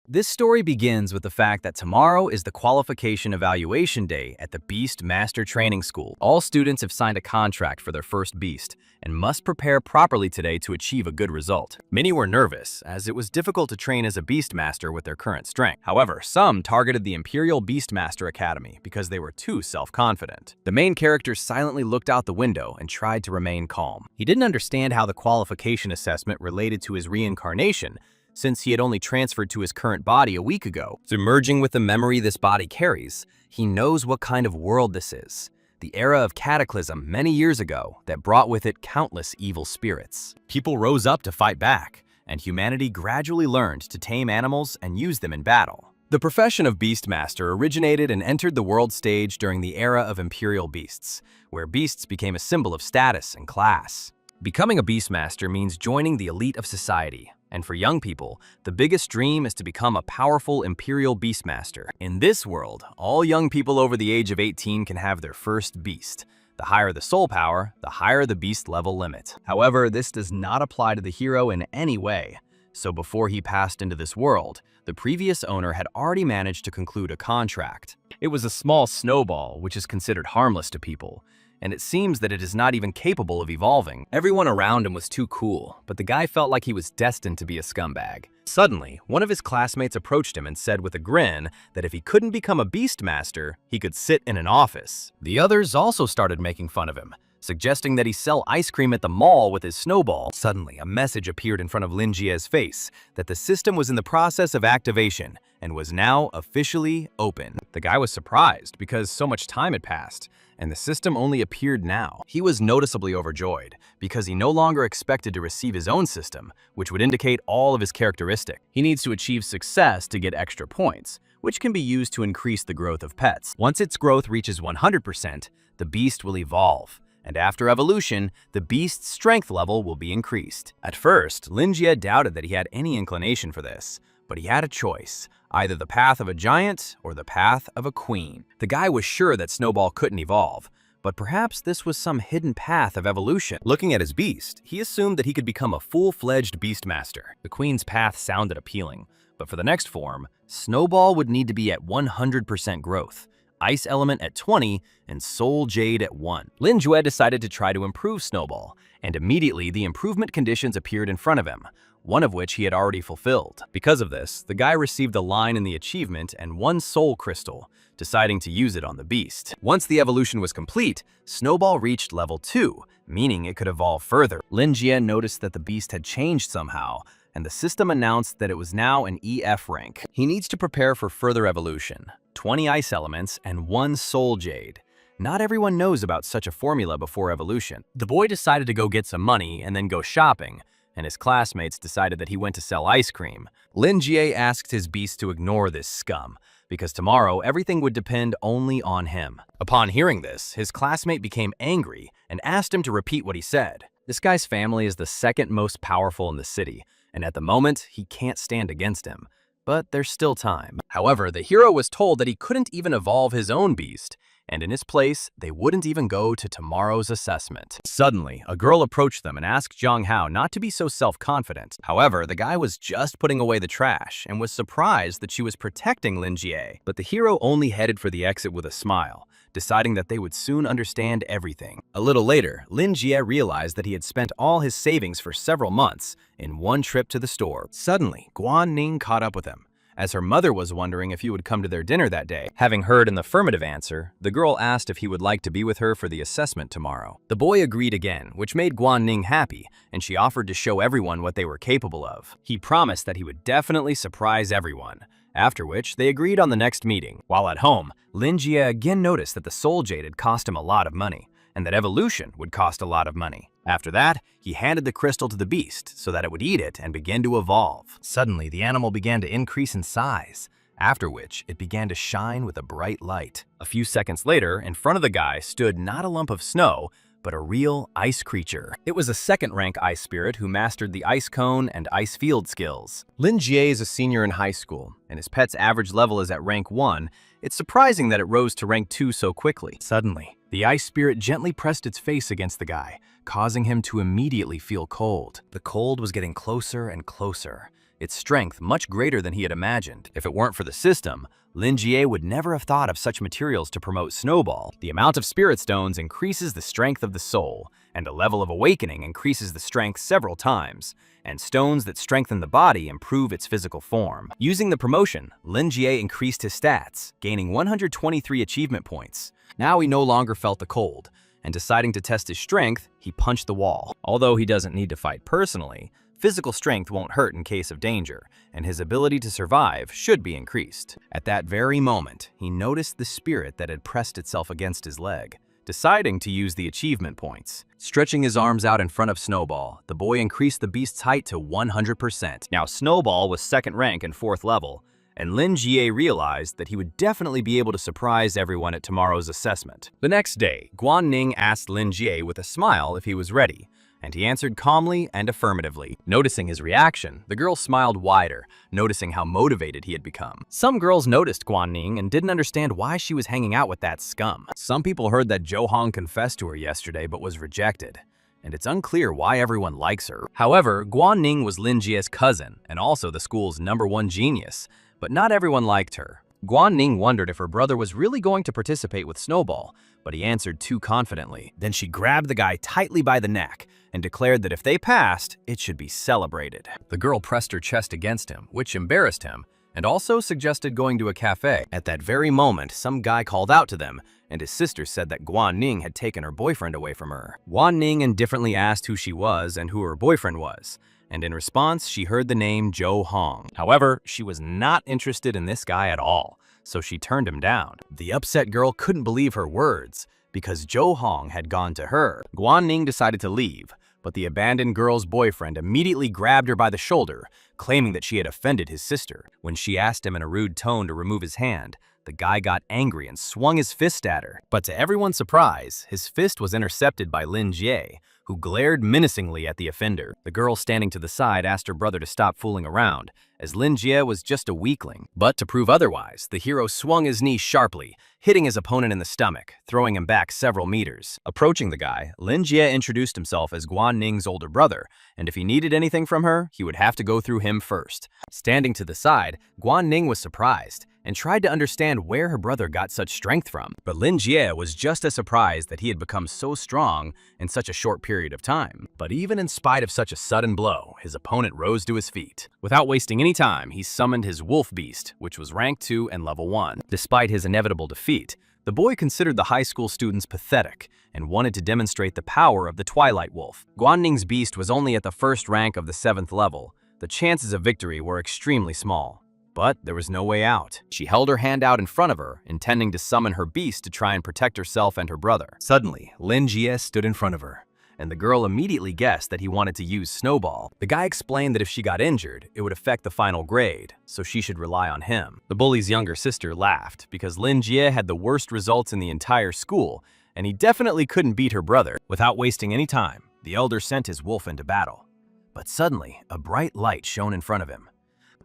This story begins with the fact that tomorrow is the qualification evaluation day at the Beast Master Training School. All students have signed a contract for their first beast and must prepare properly today to achieve a good result. Many were nervous, as it was difficult to train as a Beast Master with their current strength. However, some targeted the Imperial Beastmaster Academy because they were too self-confident. The main character silently looked out the window and tried to remain calm. He didn't understand how the qualification assessment related to his reincarnation, since he had only transferred to his current body a week ago. Merging with the memory this body carries, he knows what kind of world this is. The era of cataclysm many years ago that brought with it countless evil spirits. People rose up to fight back, and humanity gradually learned to tame animals and use them in battle. The profession of Beastmaster originated and entered the world stage during the era of Imperial Beasts, where beasts became a symbol of status and class. Becoming a Beastmaster means joining the elite of society. And for young people, the biggest dream is to become a powerful Imperial Beastmaster. In this world, all young people over the age of 18 can have their first beast. The higher the soul power, the higher the beast level limit. However, this does not apply to the hero in any way. So before he passed into this world, the previous owner had already managed to conclude a contract. It was a small snowball, which is considered harmless to people, and it seems that it is not even capable of evolving. Everyone around him was too cool, but the guy felt like he was destined to be a scumbag. Suddenly, one of his classmates approached him and said with a grin that if he couldn't become a Beastmaster, he could sit in an office. The others also started making fun of him, suggesting that he sell ice cream at the mall with his snowball. Suddenly, a message appeared in front of Lin Jie's face that the system was in the process of activation and was now officially open. The guy was surprised because so much time had passed, and the system only appeared now. He was noticeably overjoyed because he no longer expected to receive his own system, which would indicate all of his characteristics. He needs to achieve success to get extra points, which can be used to increase the growth of pets. Once its growth reaches 100%, the beast will evolve. And after evolution, the beast's strength level will be increased. At first, Lin Jie doubted that he had any inclination for this, but he had a choice, either the path of a giant or the path of a queen. The guy was sure that Snowball couldn't evolve, but perhaps this was some hidden path of evolution. Looking at his beast, he assumed that he could become a full-fledged Beastmaster. The queen's path sounded appealing, but for the next form, Snowball would need to be at 100% growth, Ice Element at 20, and Soul Jade at 1. Lin Jie decided to try to improve Snowball, and immediately the improvement conditions appeared in front of him, one of which he had already fulfilled. Because of this, the guy received a line in the achievement and 1 soul crystal, deciding to use it on the beast. Once the evolution was complete, Snowball reached level 2, meaning it could evolve further. Lin Jie noticed that the beast had changed somehow, and the system announced that it was now an EF rank. He needs to prepare for further evolution, 20 ice elements and 1 soul jade. Not everyone knows about such a formula before evolution. The boy decided to go get some money and then go shopping, and his classmates decided that he went to sell ice cream. Lin Jie asked his beast to ignore this scum, because tomorrow everything would depend only on him. Upon hearing this, his classmate became angry and asked him to repeat what he said. This guy's family is the second most powerful in the city, and at the moment, he can't stand against him. But there's still time. However, the hero was told that he couldn't even evolve his own beast, and in his place, they wouldn't even go to tomorrow's assessment. Suddenly, a girl approached them and asked Zhang Hao not to be so self-confident. However, the guy was just putting away the trash and was surprised that she was protecting Lin Jie. But the hero only headed for the exit with a smile, deciding that they would soon understand everything. A little later, Lin Jie realized that he had spent all his savings for several months in one trip to the store. Suddenly, Guan Ning caught up with him, as her mother was wondering if he would come to their dinner that day. Having heard an affirmative answer, the girl asked if he would like to be with her for the assessment tomorrow. The boy agreed again, which made Guan Ning happy, and she offered to show everyone what they were capable of. He promised that he would definitely surprise everyone, after which they agreed on the next meeting. While at home, Lin Jie again noticed that the Soul Jade had cost him a lot of money, and that evolution would cost a lot of money. After that, he handed the crystal to the beast so that it would eat it and begin to evolve. Suddenly, the animal began to increase in size, after which it began to shine with a bright light. A few seconds later, in front of the guy stood not a lump of snow, but a real ice creature. It was a second-rank ice spirit who mastered the ice cone and ice field skills. Lin Jie is a senior in high school, and his pet's average level is at rank 1. It's surprising that it rose to rank 2 so quickly. Suddenly, the ice spirit gently pressed its face against the guy, causing him to immediately feel cold. The cold was getting closer and closer, its strength much greater than he had imagined. If it weren't for the system, Lin Jie would never have thought of such materials to promote Snowball. The amount of spirit stones increases the strength of the soul, and a level of awakening increases the strength several times, and stones that strengthen the body improve its physical form. Using the promotion, Lin Jie increased his stats, gaining 123 achievement points. Now he no longer felt the cold, and deciding to test his strength, he punched the wall. Although he doesn't need to fight personally, physical strength won't hurt in case of danger, and his ability to survive should be increased. At that very moment, he noticed the spirit that had pressed itself against his leg, deciding to use the achievement points. Stretching his arms out in front of Snowball, the boy increased the beast's height to 100%. Now Snowball was second rank and 4th level, and Lin Jie realized that he would definitely be able to surprise everyone at tomorrow's assessment. The next day, Guan Ning asked Lin Jie with a smile if he was ready, and he answered calmly and affirmatively. Noticing his reaction, the girl smiled wider, noticing how motivated he had become. Some girls noticed Guan Ning and didn't understand why she was hanging out with that scum. Some people heard that Zhou Hong confessed to her yesterday but was rejected, and it's unclear why everyone likes her. However, Guan Ning was Lin Jie's cousin and also the school's #1 genius, but not everyone liked her. Guan Ning wondered if her brother was really going to participate with Snowball, but he answered too confidently. Then she grabbed the guy tightly by the neck and declared that if they passed, it should be celebrated. The girl pressed her chest against him, which embarrassed him, and also suggested going to a cafe. At that very moment, some guy called out to them, and his sister said that Guan Ning had taken her boyfriend away from her. Guan Ning indifferently asked who she was and who her boyfriend was, and in response, she heard the name Zhou Hong. However, she was not interested in this guy at all, so she turned him down. The upset girl couldn't believe her words, because Zhou Hong had gone to her. Guan Ning decided to leave, but the abandoned girl's boyfriend immediately grabbed her by the shoulder, claiming that she had offended his sister. When she asked him in a rude tone to remove his hand, the guy got angry and swung his fist at her. But to everyone's surprise, his fist was intercepted by Lin Jie, who glared menacingly at the offender. The girl standing to the side asked her brother to stop fooling around, as Lin Jie was just a weakling. But to prove otherwise, the hero swung his knee sharply, hitting his opponent in the stomach, throwing him back several meters. Approaching the guy, Lin Jie introduced himself as Guan Ning's older brother, and if he needed anything from her, he would have to go through him first. Standing to the side, Guan Ning was surprised and tried to understand where her brother got such strength from. But Lin Jie was just as surprised that he had become so strong in such a short period of time. But even in spite of such a sudden blow, his opponent rose to his feet. Without wasting any time, he summoned his wolf beast, which was rank 2 and level 1. Despite his inevitable defeat, the boy considered the high school students pathetic and wanted to demonstrate the power of the Twilight Wolf. Guan Ning's beast was only at the first rank of the 7th level. The chances of victory were extremely small. But there was no way out. She held her hand out in front of her, intending to summon her beast to try and protect herself and her brother. Suddenly, Lin Jie stood in front of her, and the girl immediately guessed that he wanted to use Snowball. The guy explained that if she got injured, it would affect the final grade, so she should rely on him. The bully's younger sister laughed because Lin Jie had the worst results in the entire school, and he definitely couldn't beat her brother. Without wasting any time, the elder sent his wolf into battle. But suddenly, a bright light shone in front of him.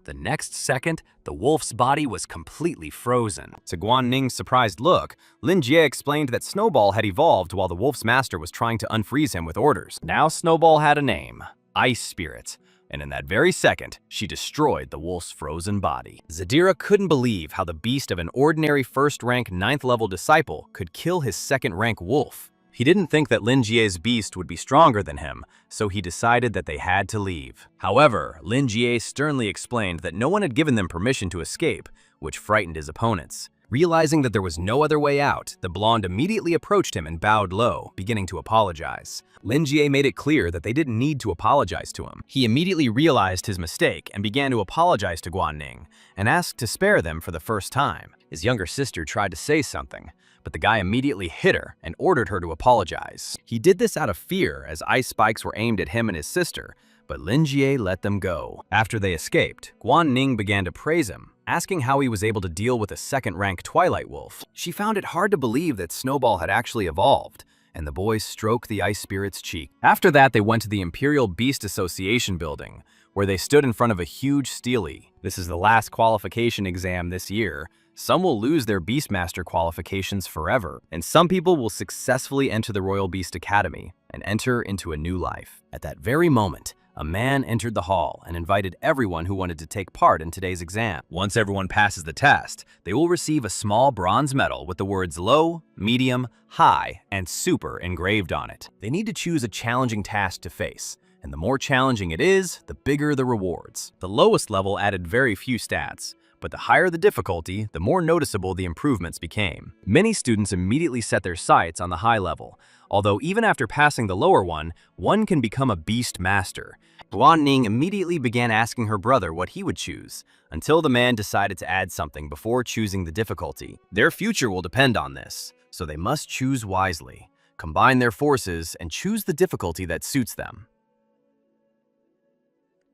The next second, the wolf's body was completely frozen. To Guan Ning's surprised look, Lin Jie explained that Snowball had evolved while the wolf's master was trying to unfreeze him with orders. Now Snowball had a name, Ice Spirit, and in that very second, she destroyed the wolf's frozen body. Zadira couldn't believe how the beast of an ordinary first-rank 9th level disciple could kill his second-rank wolf. He didn't think that Lin Jie's beast would be stronger than him, so he decided that they had to leave. However, Lin Jie sternly explained that no one had given them permission to escape, which frightened his opponents. Realizing that there was no other way out, the blonde immediately approached him and bowed low, beginning to apologize. Lin Jie made it clear that they didn't need to apologize to him. He immediately realized his mistake and began to apologize to Guan Ning, and asked to spare them for the first time. His younger sister tried to say something, but the guy immediately hit her and ordered her to apologize. He did this out of fear as ice spikes were aimed at him and his sister, but Lin Jie let them go. After they escaped, Guan Ning began to praise him, asking how he was able to deal with a second-rank Twilight Wolf. She found it hard to believe that Snowball had actually evolved, and the boys stroked the ice spirit's cheek. After that, they went to the Imperial Beast Association building, where they stood in front of a huge stele. This is the last qualification exam this year. Some will lose their Beastmaster qualifications forever, and some people will successfully enter the Royal Beast Academy and enter into a new life. At that very moment, a man entered the hall and invited everyone who wanted to take part in today's exam. Once everyone passes the test, they will receive a small bronze medal with the words low, medium, high, and super engraved on it. They need to choose a challenging task to face, and the more challenging it is, the bigger the rewards. The lowest level added very few stats, but the higher the difficulty, the more noticeable the improvements became. Many students immediately set their sights on the high level, although even after passing the lower one can become a beast master. Guanning immediately began asking her brother what he would choose, until the man decided to add something before choosing the difficulty. Their future will depend on this, so they must choose wisely, combine their forces, and choose the difficulty that suits them.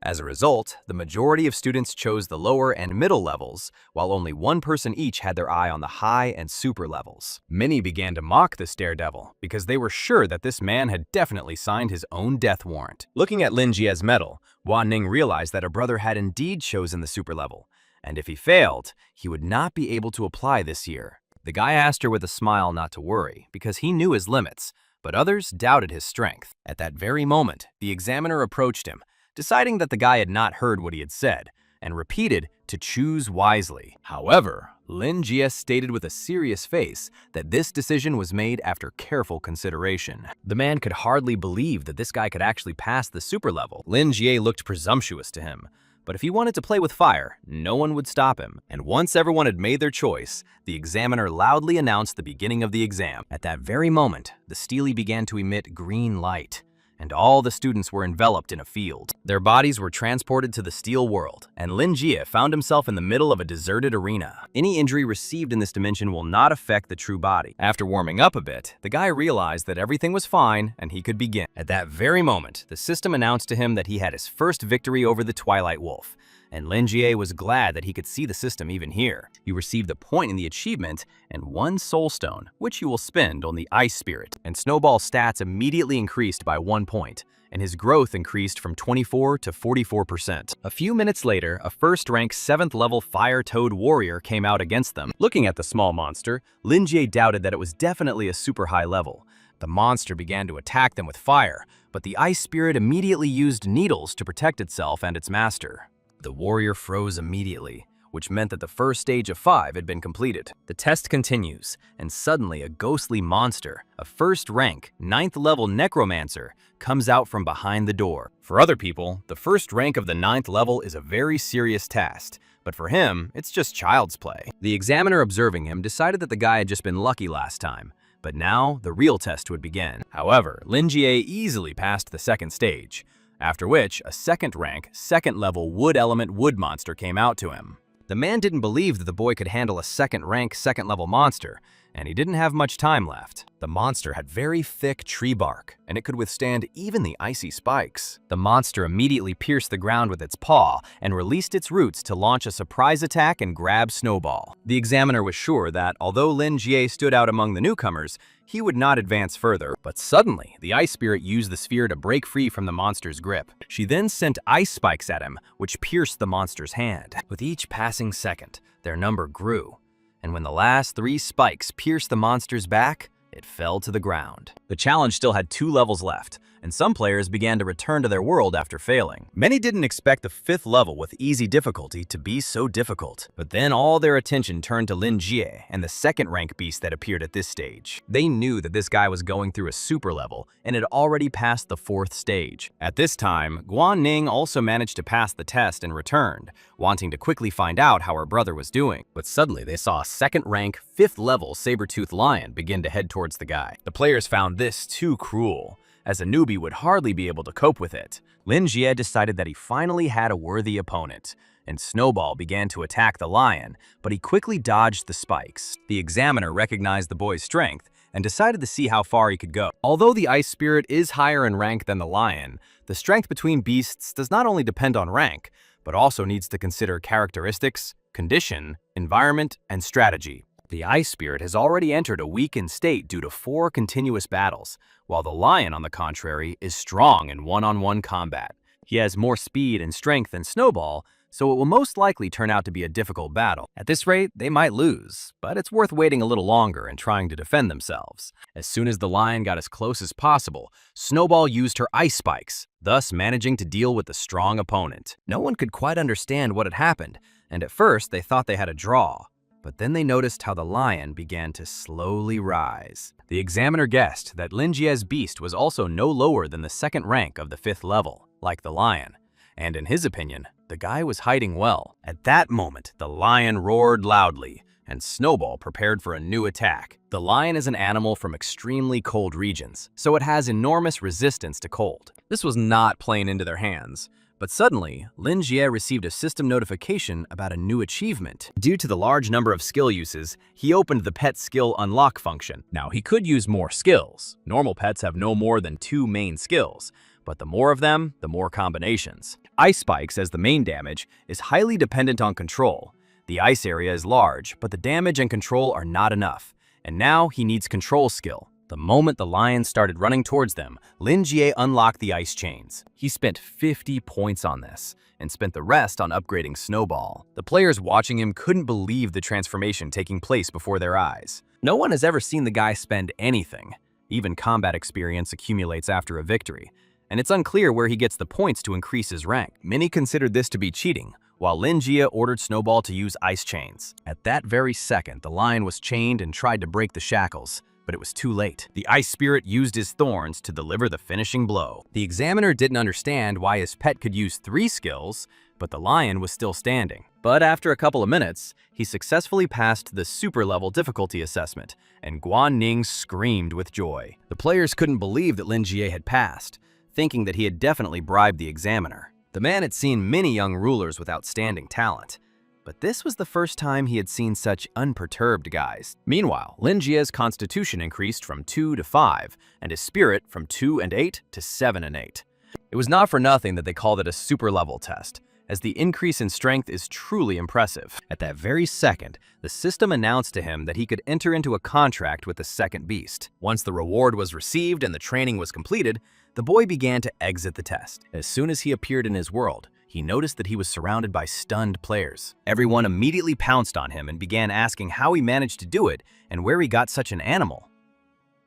As a result, the majority of students chose the lower and middle levels, while only one person each had their eye on the high and super levels. Many began to mock this daredevil because they were sure that this man had definitely signed his own death warrant. Looking at Lin Jie's medal, Wan Ning realized that her brother had indeed chosen the super level, and if he failed, he would not be able to apply this year. The guy asked her with a smile not to worry, because he knew his limits, but others doubted his strength. At that very moment, the examiner approached him, deciding that the guy had not heard what he had said, and repeated to choose wisely. However, Lin Jie stated with a serious face that this decision was made after careful consideration. The man could hardly believe that this guy could actually pass the super level. Lin Jie looked presumptuous to him, but if he wanted to play with fire, no one would stop him. And once everyone had made their choice, the examiner loudly announced the beginning of the exam. At that very moment, the stele began to emit green light, and all the students were enveloped in a field. Their bodies were transported to the steel world, and Lin Jie found himself in the middle of a deserted arena. Any injury received in this dimension will not affect the true body. After warming up a bit, the guy realized that everything was fine and he could begin. At that very moment, the system announced to him that he had his first victory over the Twilight Wolf, and Lin Jie was glad that he could see the system even here. You received a point in the achievement and 1 soul stone, which you will spend on the Ice Spirit. And Snowball's stats immediately increased by 1 point, and his growth increased from 24 to 44%. A few minutes later, a first-rank 7th level Fire Toad warrior came out against them. Looking at the small monster, Lin Jie doubted that it was definitely a super high level. The monster began to attack them with fire, but the Ice Spirit immediately used needles to protect itself and its master. The warrior froze immediately, which meant that the first stage of 5 had been completed. The test continues, and suddenly a ghostly monster, a first-rank, 9th level necromancer, comes out from behind the door. For other people, the first rank of the 9th level is a very serious task, but for him, it's just child's play. The examiner observing him decided that the guy had just been lucky last time, but now the real test would begin. However, Lin Jie easily passed the second stage, after which a second-rank, 2nd level wood element wood monster came out to him. The man didn't believe that the boy could handle a second-rank, 2nd level monster, and he didn't have much time left. The monster had very thick tree bark, and it could withstand even the icy spikes. The monster immediately pierced the ground with its paw and released its roots to launch a surprise attack and grab Snowball. The examiner was sure that, although Lin Jie stood out among the newcomers, he would not advance further. But suddenly, the Ice Spirit used the sphere to break free from the monster's grip. She then sent ice spikes at him, which pierced the monster's hand. With each passing second, their number grew, and when the last 3 spikes pierced the monster's back, it fell to the ground. The challenge still had 2 levels left, and some players began to return to their world after failing. Many didn't expect the 5th level with easy difficulty to be so difficult, but then all their attention turned to Lin Jie and the 2nd-rank beast that appeared at this stage. They knew that this guy was going through a super level and had already passed the 4th stage. At this time, Guan Ning also managed to pass the test and returned, wanting to quickly find out how her brother was doing. But suddenly they saw a 2nd-rank, 5th level saber-toothed lion begin to head towards the guy. The players found this too cruel, as a newbie would hardly be able to cope with it. Lin Jie decided that he finally had a worthy opponent, and Snowball began to attack the lion, but he quickly dodged the spikes. The examiner recognized the boy's strength and decided to see how far he could go. Although the Ice Spirit is higher in rank than the lion, the strength between beasts does not only depend on rank, but also needs to consider characteristics, condition, environment, and strategy. The Ice Spirit has already entered a weakened state due to 4 continuous battles, while the lion, on the contrary, is strong in one-on-one combat. He has more speed and strength than Snowball, so it will most likely turn out to be a difficult battle. At this rate, they might lose, but it's worth waiting a little longer and trying to defend themselves. As soon as the lion got as close as possible, Snowball used her ice spikes, thus managing to deal with the strong opponent. No one could quite understand what had happened, and at first they thought they had a draw. But then they noticed how the lion began to slowly rise. The examiner guessed that Lin Jie's beast was also no lower than the second rank of the 5th level, like the lion. And in his opinion, the guy was hiding well. At that moment, the lion roared loudly, and Snowball prepared for a new attack. The lion is an animal from extremely cold regions, so it has enormous resistance to cold. This was not playing into their hands. But suddenly, Lin Jie received a system notification about a new achievement. Due to the large number of skill uses, he opened the pet skill unlock function. Now, he could use more skills. Normal pets have no more than 2 main skills, but the more of them, the more combinations. Ice spikes, as the main damage, is highly dependent on control. The ice area is large, but the damage and control are not enough. And now he needs control skill. The moment the lion started running towards them, Lin Jie unlocked the ice chains. He spent 50 points on this, and spent the rest on upgrading Snowball. The players watching him couldn't believe the transformation taking place before their eyes. No one has ever seen the guy spend anything. Even combat experience accumulates after a victory, and it's unclear where he gets the points to increase his rank. Many considered this to be cheating, while Lin Jie ordered Snowball to use ice chains. At that very second, the lion was chained and tried to break the shackles. But it was too late. The ice spirit used his thorns to deliver the finishing blow. The examiner didn't understand why his pet could use 3 skills, but the lion was still standing. But after a couple of minutes, he successfully passed the super level difficulty assessment, and Guan Ning screamed with joy. The players couldn't believe that Lin Jie had passed, thinking that he had definitely bribed the examiner. The man had seen many young rulers with outstanding talent, but this was the first time he had seen such unperturbed guys. Meanwhile, Lin Jie's constitution increased from 2 to 5, and his spirit from 2 and 8 to 7 and 8. It was not for nothing that they called it a super level test, as the increase in strength is truly impressive. At that very second, the system announced to him that he could enter into a contract with the second beast. Once the reward was received and the training was completed, the boy began to exit the test. As soon as he appeared in his world, he noticed that he was surrounded by stunned players. Everyone immediately pounced on him and began asking how he managed to do it and where he got such an animal.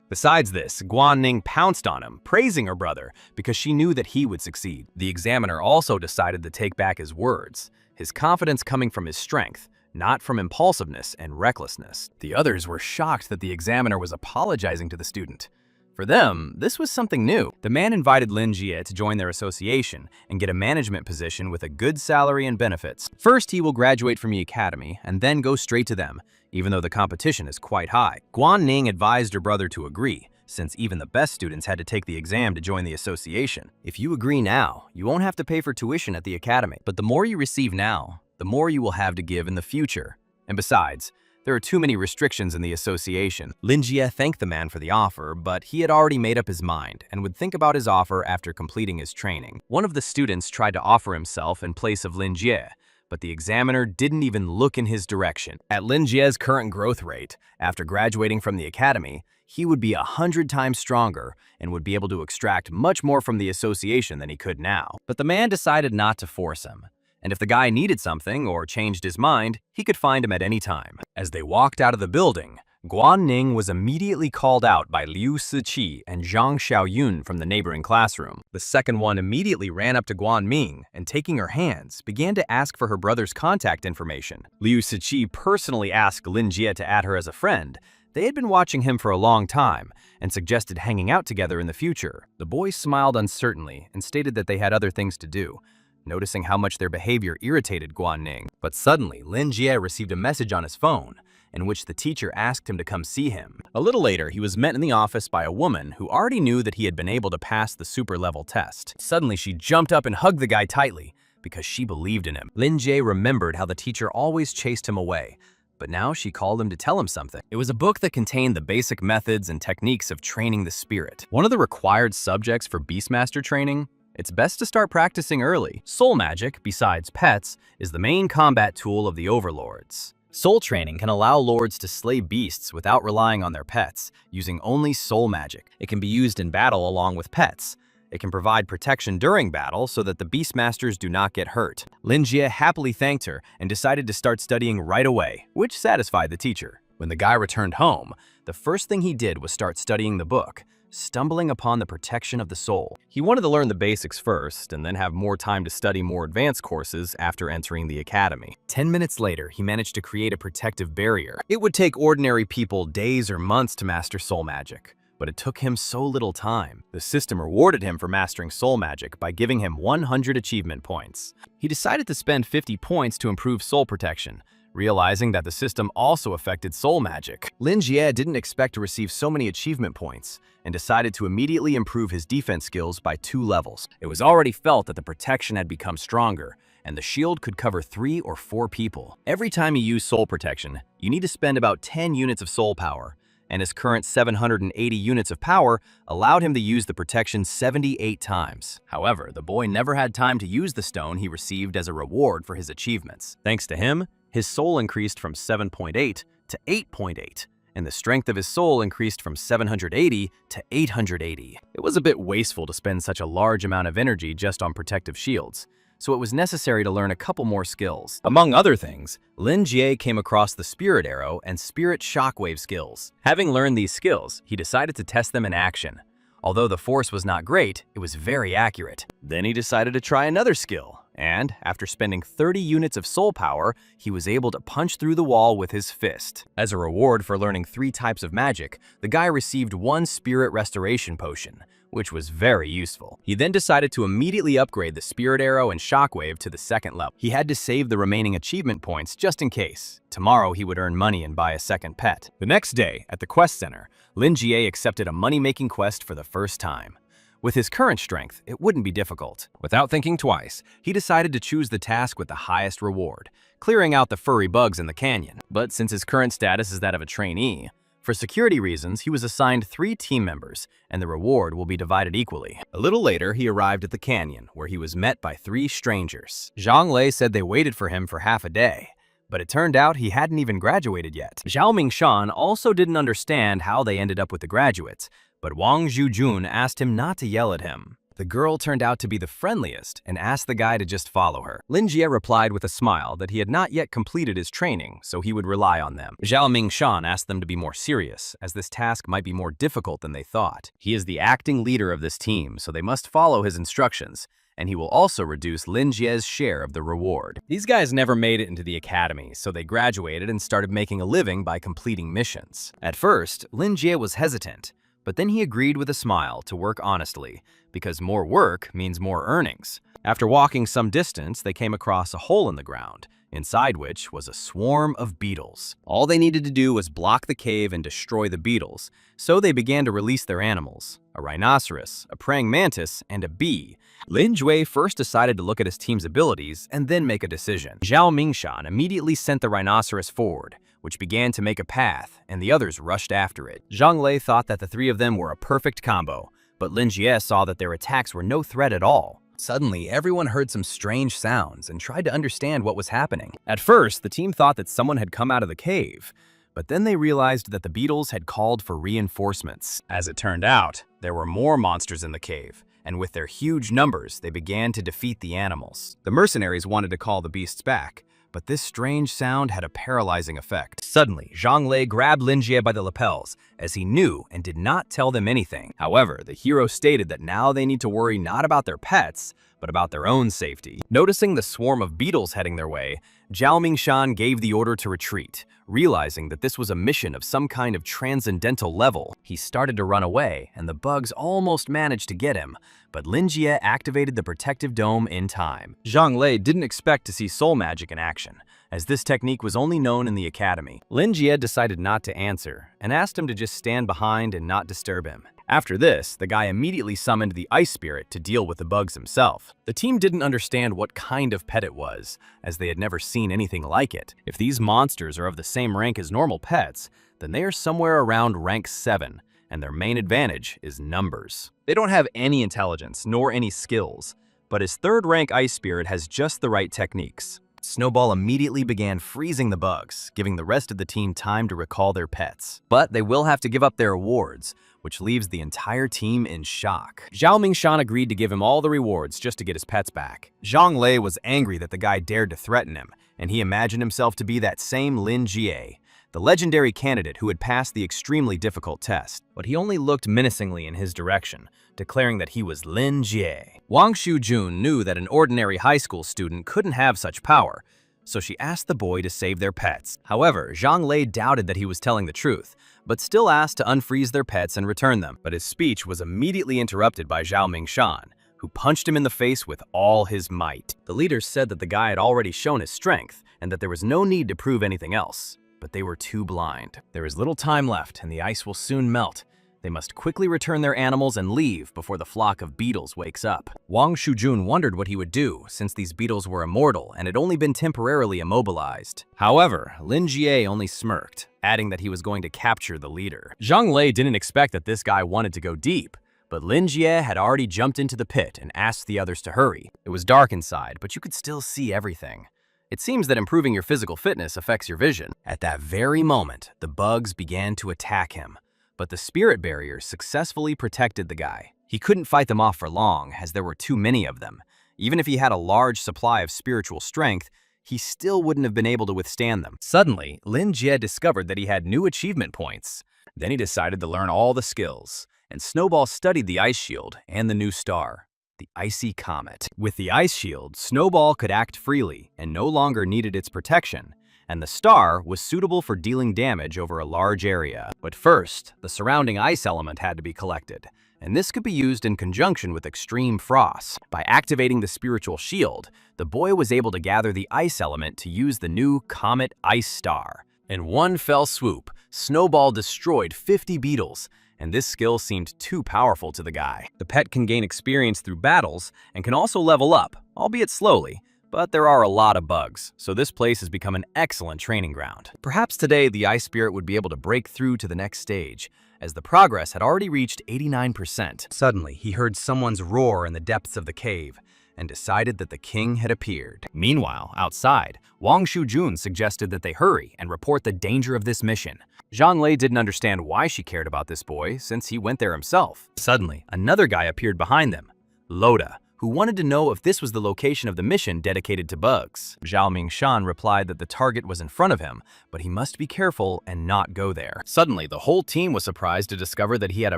Besides this, Guan Ning pounced on him, praising her brother because she knew that he would succeed. The examiner also decided to take back his words, his confidence coming from his strength, not from impulsiveness and recklessness. The others were shocked that the examiner was apologizing to the student. For them, this was something new. The man invited Lin Jie to join their association and get a management position with a good salary and benefits. First, he will graduate from the academy and then go straight to them, even though the competition is quite high. Guan Ning advised her brother to agree, since even the best students had to take the exam to join the association. If you agree now, you won't have to pay for tuition at the academy. But the more you receive now, the more you will have to give in the future. And besides, there are too many restrictions in the association. Lin Jie thanked the man for the offer, but he had already made up his mind and would think about his offer after completing his training. One of the students tried to offer himself in place of Lin Jie, but the examiner didn't even look in his direction. At Lin Jie's current growth rate, after graduating from the academy, he would be 100 times stronger and would be able to extract much more from the association than he could now. But the man decided not to force him. And if the guy needed something or changed his mind, he could find him at any time. As they walked out of the building, Guan Ning was immediately called out by Liu Siqi and Zhang Xiaoyun from the neighboring classroom. The second one immediately ran up to Guan Ming and, taking her hands, began to ask for her brother's contact information. Liu Siqi personally asked Lin Jie to add her as a friend. They had been watching him for a long time and suggested hanging out together in the future. The boy smiled uncertainly and stated that they had other things to do, noticing how much their behavior irritated Guan Ning. But suddenly, Lin Jie received a message on his phone, in which the teacher asked him to come see him. A little later, he was met in the office by a woman who already knew that he had been able to pass the super level test. Suddenly, she jumped up and hugged the guy tightly, because she believed in him. Lin Jie remembered how the teacher always chased him away, but now she called him to tell him something. It was a book that contained the basic methods and techniques of training the spirit. One of the required subjects for Beastmaster training. It's best to start practicing early. Soul magic, besides pets, is the main combat tool of the overlords. Soul training can allow lords to slay beasts without relying on their pets, using only soul magic. It can be used in battle along with pets, It can provide protection during battle so that the Beastmasters do not get hurt. Lin Jie happily thanked her and decided to start studying right away, which satisfied the teacher. When the guy returned home, the first thing he did was start studying the book, stumbling upon the protection of the soul. He wanted to learn the basics first and then have more time to study more advanced courses after entering the academy. 10 minutes later, he managed to create a protective barrier. It would take ordinary people days or months to master soul magic, but it took him so little time. The system rewarded him for mastering soul magic by giving him 100 achievement points. He decided to spend 50 points to improve soul protection, realizing that the system also affected soul magic. Lin Jie didn't expect to receive so many achievement points and decided to immediately improve his defense skills by 2 levels. It was already felt that the protection had become stronger, and the shield could cover 3 or 4 people. Every time you use soul protection, you need to spend about 10 units of soul power, and his current 780 units of power allowed him to use the protection 78 times. However, the boy never had time to use the stone he received as a reward for his achievements. Thanks to him, his soul increased from 7.8 to 8.8, and the strength of his soul increased from 780 to 880. It was a bit wasteful to spend such a large amount of energy just on protective shields, so it was necessary to learn a couple more skills. Among other things, Lin Jie came across the Spirit Arrow and Spirit Shockwave skills. Having learned these skills, he decided to test them in action. Although the force was not great, it was very accurate. Then he decided to try another skill, and after spending 30 units of soul power, he was able to punch through the wall with his fist. As a reward for learning 3 types of magic, the guy received 1 Spirit Restoration Potion, which was very useful. He then decided to immediately upgrade the Spirit Arrow and Shockwave to the 2nd level. He had to save the remaining achievement points just in case. Tomorrow he would earn money and buy a second pet. The next day, at the quest center, Lin Jie accepted a money-making quest for the first time. With his current strength, it wouldn't be difficult. Without thinking twice, he decided to choose the task with the highest reward, clearing out the furry bugs in the canyon. But since his current status is that of a trainee, for security reasons, he was assigned 3 team members, and the reward will be divided equally. A little later, he arrived at the canyon, where he was met by 3 strangers. Zhang Lei said they waited for him for half a day, but it turned out he hadn't even graduated yet. Zhao Mingshan also didn't understand how they ended up with the graduates, but Wang Zhujun asked him not to yell at him. The girl turned out to be the friendliest and asked the guy to just follow her. Lin Jie replied with a smile that he had not yet completed his training, so he would rely on them. Zhao Mingshan asked them to be more serious, as this task might be more difficult than they thought. He is the acting leader of this team, so they must follow his instructions, and he will also reduce Lin Jie's share of the reward. These guys never made it into the academy, so they graduated and started making a living by completing missions. At first, Lin Jie was hesitant, but then he agreed with a smile to work honestly, because more work means more earnings. After walking some distance, they came across a hole in the ground, inside which was a swarm of beetles. All they needed to do was block the cave and destroy the beetles, so they began to release their animals: a rhinoceros, a praying mantis, and a bee. Lin Jie first decided to look at his team's abilities and then make a decision. Zhao Mingshan immediately sent the rhinoceros forward, which began to make a path, and the others rushed after it. Zhang Lei thought that the 3 of them were a perfect combo, but Lin Jie saw that their attacks were no threat at all. Suddenly, everyone heard some strange sounds and tried to understand what was happening. At first, the team thought that someone had come out of the cave, but then they realized that the beetles had called for reinforcements. As it turned out, there were more monsters in the cave, and with their huge numbers, they began to defeat the animals. The mercenaries wanted to call the beasts back, but this strange sound had a paralyzing effect. Suddenly, Zhang Lei grabbed Lin Jie by the lapels, as he knew and did not tell them anything. However, the hero stated that now they need to worry not about their pets, but about their own safety. Noticing the swarm of beetles heading their way, Zhao Mingshan gave the order to retreat. Realizing that this was a mission of some kind of transcendental level, he started to run away, and the bugs almost managed to get him, but Lin Jie activated the protective dome in time. Zhang Lei didn't expect to see soul magic in action, as this technique was only known in the academy. Lin Jie decided not to answer, and asked him to just stand behind and not disturb him. After this, the guy immediately summoned the ice spirit to deal with the bugs himself. The team didn't understand what kind of pet it was, as they had never seen anything like it. If these monsters are of the same rank as normal pets, then they are somewhere around rank 7, and their main advantage is numbers. They don't have any intelligence, nor any skills, but his 3rd rank ice spirit has just the right techniques. Snowball immediately began freezing the bugs, giving the rest of the team time to recall their pets. But they will have to give up their awards, which leaves the entire team in shock. Zhao Mingshan agreed to give him all the rewards just to get his pets back. Zhang Lei was angry that the guy dared to threaten him, and he imagined himself to be that same Lin Jie, the legendary candidate who had passed the extremely difficult test. But he only looked menacingly in his direction, declaring that he was Lin Jie. Wang Shujun knew that an ordinary high school student couldn't have such power, so she asked the boy to save their pets. However, Zhang Lei doubted that he was telling the truth, but still asked to unfreeze their pets and return them. But his speech was immediately interrupted by Zhao Mingshan, who punched him in the face with all his might. The leaders said that the guy had already shown his strength and that there was no need to prove anything else. But they were too blind. There is little time left and the ice will soon melt. They must quickly return their animals and leave before the flock of beetles wakes up. Wang Shujun wondered what he would do since these beetles were immortal and had only been temporarily immobilized. However, Lin Jie only smirked, adding that he was going to capture the leader. Zhang Lei didn't expect that this guy wanted to go deep, but Lin Jie had already jumped into the pit and asked the others to hurry. It was dark inside, but you could still see everything. It seems that improving your physical fitness affects your vision. At that very moment, the bugs began to attack him, but the spirit barriers successfully protected the guy. He couldn't fight them off for long, as there were too many of them. Even if he had a large supply of spiritual strength, he still wouldn't have been able to withstand them. Suddenly, Lin Jie discovered that he had new achievement points. Then he decided to learn all the skills, and Snowball studied the ice shield and the new star, the icy comet. With the ice shield, Snowball could act freely and no longer needed its protection, and the star was suitable for dealing damage over a large area. But first, the surrounding ice element had to be collected, and this could be used in conjunction with extreme frost. By activating the spiritual shield, the boy was able to gather the ice element to use the new comet ice star. In one fell swoop, Snowball destroyed 50 beetles, and this skill seemed too powerful to the guy. The pet can gain experience through battles and can also level up, albeit slowly, but there are a lot of bugs, so this place has become an excellent training ground. Perhaps today the ice spirit would be able to break through to the next stage, as the progress had already reached 89%. Suddenly, he heard someone's roar in the depths of the cave, and decided that the king had appeared. Meanwhile, outside, Wang Shujun suggested that they hurry and report the danger of this mission. Zhang Lei didn't understand why she cared about this boy, since he went there himself. Suddenly, another guy appeared behind them, Loda, who wanted to know if this was the location of the mission dedicated to bugs. Zhao Mingshan replied that the target was in front of him, but he must be careful and not go there. Suddenly, the whole team was surprised to discover that he had a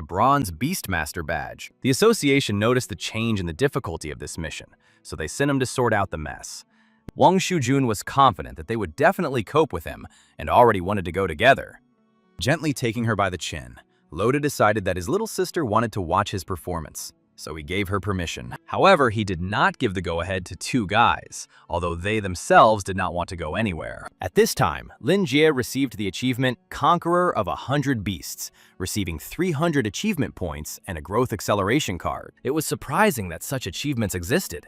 bronze Beastmaster badge. The association noticed the change in the difficulty of this mission, so they sent him to sort out the mess. Wang Shujun was confident that they would definitely cope with him and already wanted to go together. Gently taking her by the chin, Loda decided that his little sister wanted to watch his performance, so he gave her permission. However, he did not give the go-ahead to two guys, although they themselves did not want to go anywhere. At this time, Lin Jie received the achievement Conqueror of 100 Beasts, receiving 300 achievement points and a growth acceleration card. It was surprising that such achievements existed.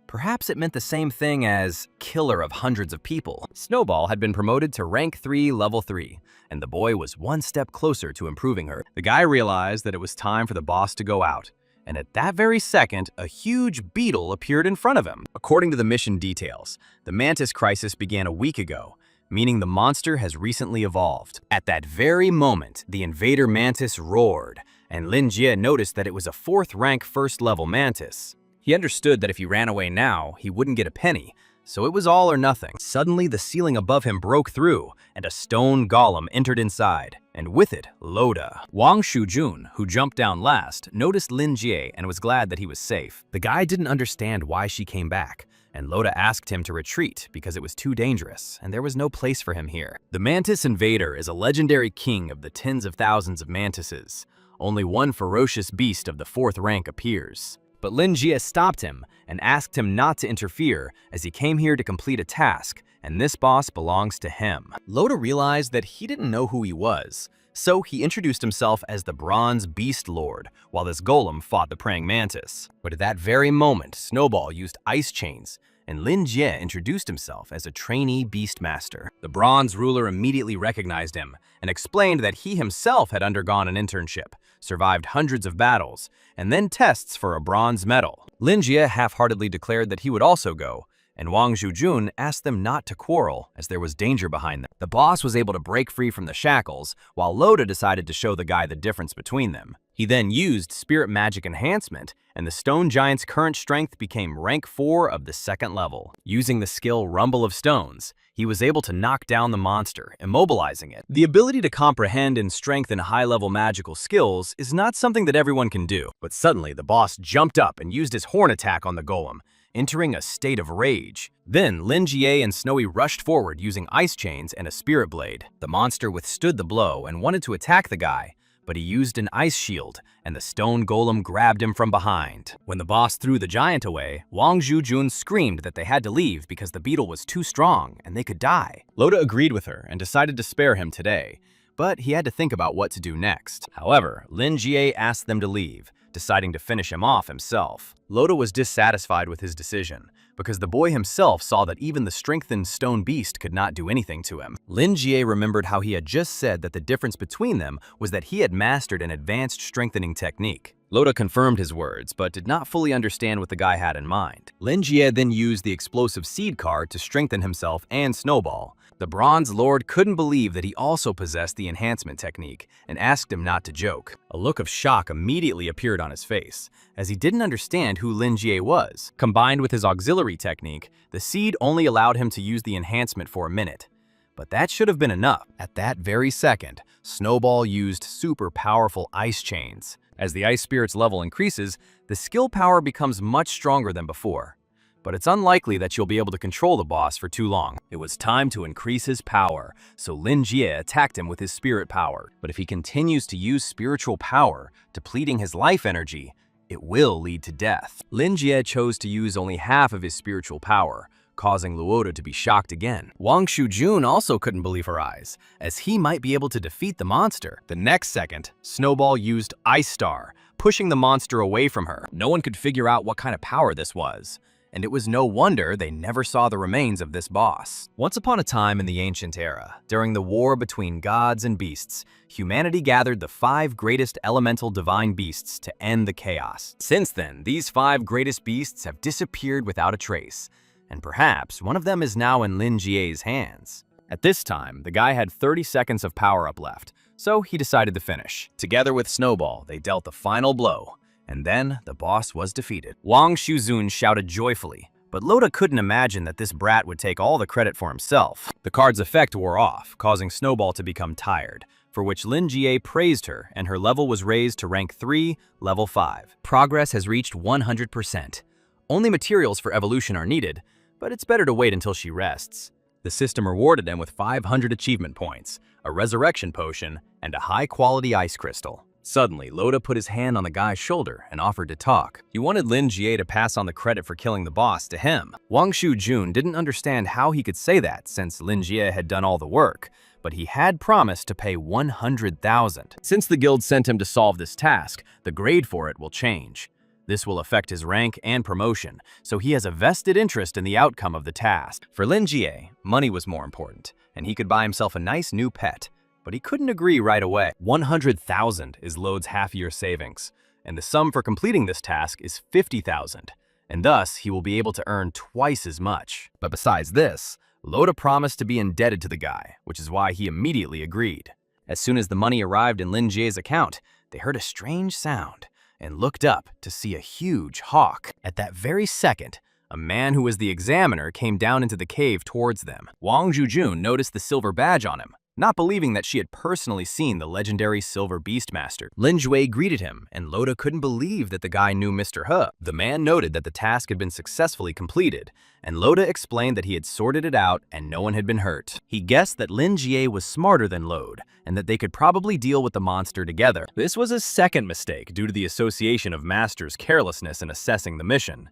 Perhaps it meant the same thing as Killer of Hundreds of People. Snowball had been promoted to Rank 3, Level 3, and the boy was one step closer to improving her. The guy realized that it was time for the boss to go out, and at that very second, a huge beetle appeared in front of him. According to the mission details, the mantis crisis began a week ago, meaning the monster has recently evolved. At that very moment, the invader mantis roared, and Lin Jie noticed that it was a 4th rank 1st level mantis. He understood that if he ran away now, he wouldn't get a penny, so it was all or nothing. Suddenly, the ceiling above him broke through, and a stone golem entered inside, and with it, Loda. Wang Shujun, who jumped down last, noticed Lin Jie and was glad that he was safe. The guy didn't understand why she came back, and Loda asked him to retreat because it was too dangerous, and there was no place for him here. The Mantis Invader is a legendary king of the tens of thousands of mantises. Only one ferocious beast of the 4th rank appears. But Lin Jie stopped him and asked him not to interfere as he came here to complete a task, and this boss belongs to him. Loda realized that he didn't know who he was, so he introduced himself as the Bronze Beast Lord, while this golem fought the praying mantis. But at that very moment, Snowball used ice chains, and Lin Jie introduced himself as a trainee Beastmaster. The Bronze Ruler immediately recognized him and explained that he himself had undergone an internship, survived hundreds of battles, and then tests for a bronze medal. Lin Jie half-heartedly declared that he would also go, and Wang Zhujun asked them not to quarrel as there was danger behind them. The boss was able to break free from the shackles, while Loda decided to show the guy the difference between them. He then used Spirit Magic Enhancement, and the Stone Giant's current strength became rank 4 of the 2nd level. Using the skill Rumble of Stones, he was able to knock down the monster, immobilizing it. The ability to comprehend and strengthen high-level magical skills is not something that everyone can do, but suddenly the boss jumped up and used his horn attack on the golem, entering a state of rage. Then Lin Jie and Snowy rushed forward using ice chains and a spirit blade. The monster withstood the blow and wanted to attack the guy, but he used an ice shield, and the stone golem grabbed him from behind. When the boss threw the giant away, Wang Zhujun screamed that they had to leave because the beetle was too strong and they could die. Loda agreed with her and decided to spare him today, but he had to think about what to do next. However, Lin Jie asked them to leave, deciding to finish him off himself. Loda was dissatisfied with his decision, because the boy himself saw that even the strengthened stone beast could not do anything to him. Lin Jie remembered how he had just said that the difference between them was that he had mastered an advanced strengthening technique. Loda confirmed his words, but did not fully understand what the guy had in mind. Lin Jie then used the explosive seed card to strengthen himself and Snowball. The Bronze Lord couldn't believe that he also possessed the enhancement technique and asked him not to joke. A look of shock immediately appeared on his face, as he didn't understand who Lin Jie was. Combined with his auxiliary technique, the seed only allowed him to use the enhancement for a minute. But that should have been enough. At that very second, Snowball used super powerful ice chains. As the ice spirit's level increases, the skill power becomes much stronger than before. But it's unlikely that you'll be able to control the boss for too long. It was time to increase his power, so Lin Jie attacked him with his spirit power. But if he continues to use spiritual power, depleting his life energy, it will lead to death. Lin Jie chose to use only half of his spiritual power, causing Luoda to be shocked again. Wang Shujun also couldn't believe her eyes, as he might be able to defeat the monster. The next second, Snowball used Ice Star, pushing the monster away from her. No one could figure out what kind of power this was, and it was no wonder they never saw the remains of this boss. Once upon a time in the ancient era, during the war between gods and beasts, humanity gathered the 5 greatest elemental divine beasts to end the chaos. Since then, these 5 greatest beasts have disappeared without a trace, and perhaps one of them is now in Lin Jie's hands. At this time, the guy had 30 seconds of power-up left, so he decided to finish. Together with Snowball, they dealt the final blow, and then the boss was defeated. Wang Shuzun shouted joyfully, but Loda couldn't imagine that this brat would take all the credit for himself. The card's effect wore off, causing Snowball to become tired, for which Lin Jie praised her, and her level was raised to rank 3, level 5. Progress has reached 100%. Only materials for evolution are needed, but it's better to wait until she rests. The system rewarded them with 500 achievement points, a resurrection potion, and a high-quality ice crystal. Suddenly, Loda put his hand on the guy's shoulder and offered to talk. He wanted Lin Jie to pass on the credit for killing the boss to him. Wang Shujun didn't understand how he could say that since Lin Jie had done all the work, but he had promised to pay 100,000. Since the guild sent him to solve this task, the grade for it will change. This will affect his rank and promotion, so he has a vested interest in the outcome of the task. For Lin Jie, money was more important, and he could buy himself a nice new pet. But he couldn't agree right away. 100,000 is Lode's half-year savings, and the sum for completing this task is 50,000, and thus he will be able to earn twice as much. But besides this, Loda promised to be indebted to the guy, which is why he immediately agreed. As soon as the money arrived in Lin Jie's account, they heard a strange sound and looked up to see a huge hawk. At that very second, a man who was the examiner came down into the cave towards them. Wang Zhujun noticed the silver badge on him, not believing that she had personally seen the legendary Silver Beastmaster. Lin Jue greeted him, and Loda couldn't believe that the guy knew Mr. He. The man noted that the task had been successfully completed, and Loda explained that he had sorted it out and no one had been hurt. He guessed that Lin Jie was smarter than Lode, and that they could probably deal with the monster together. This was his second mistake due to the association of Master's carelessness in assessing the mission.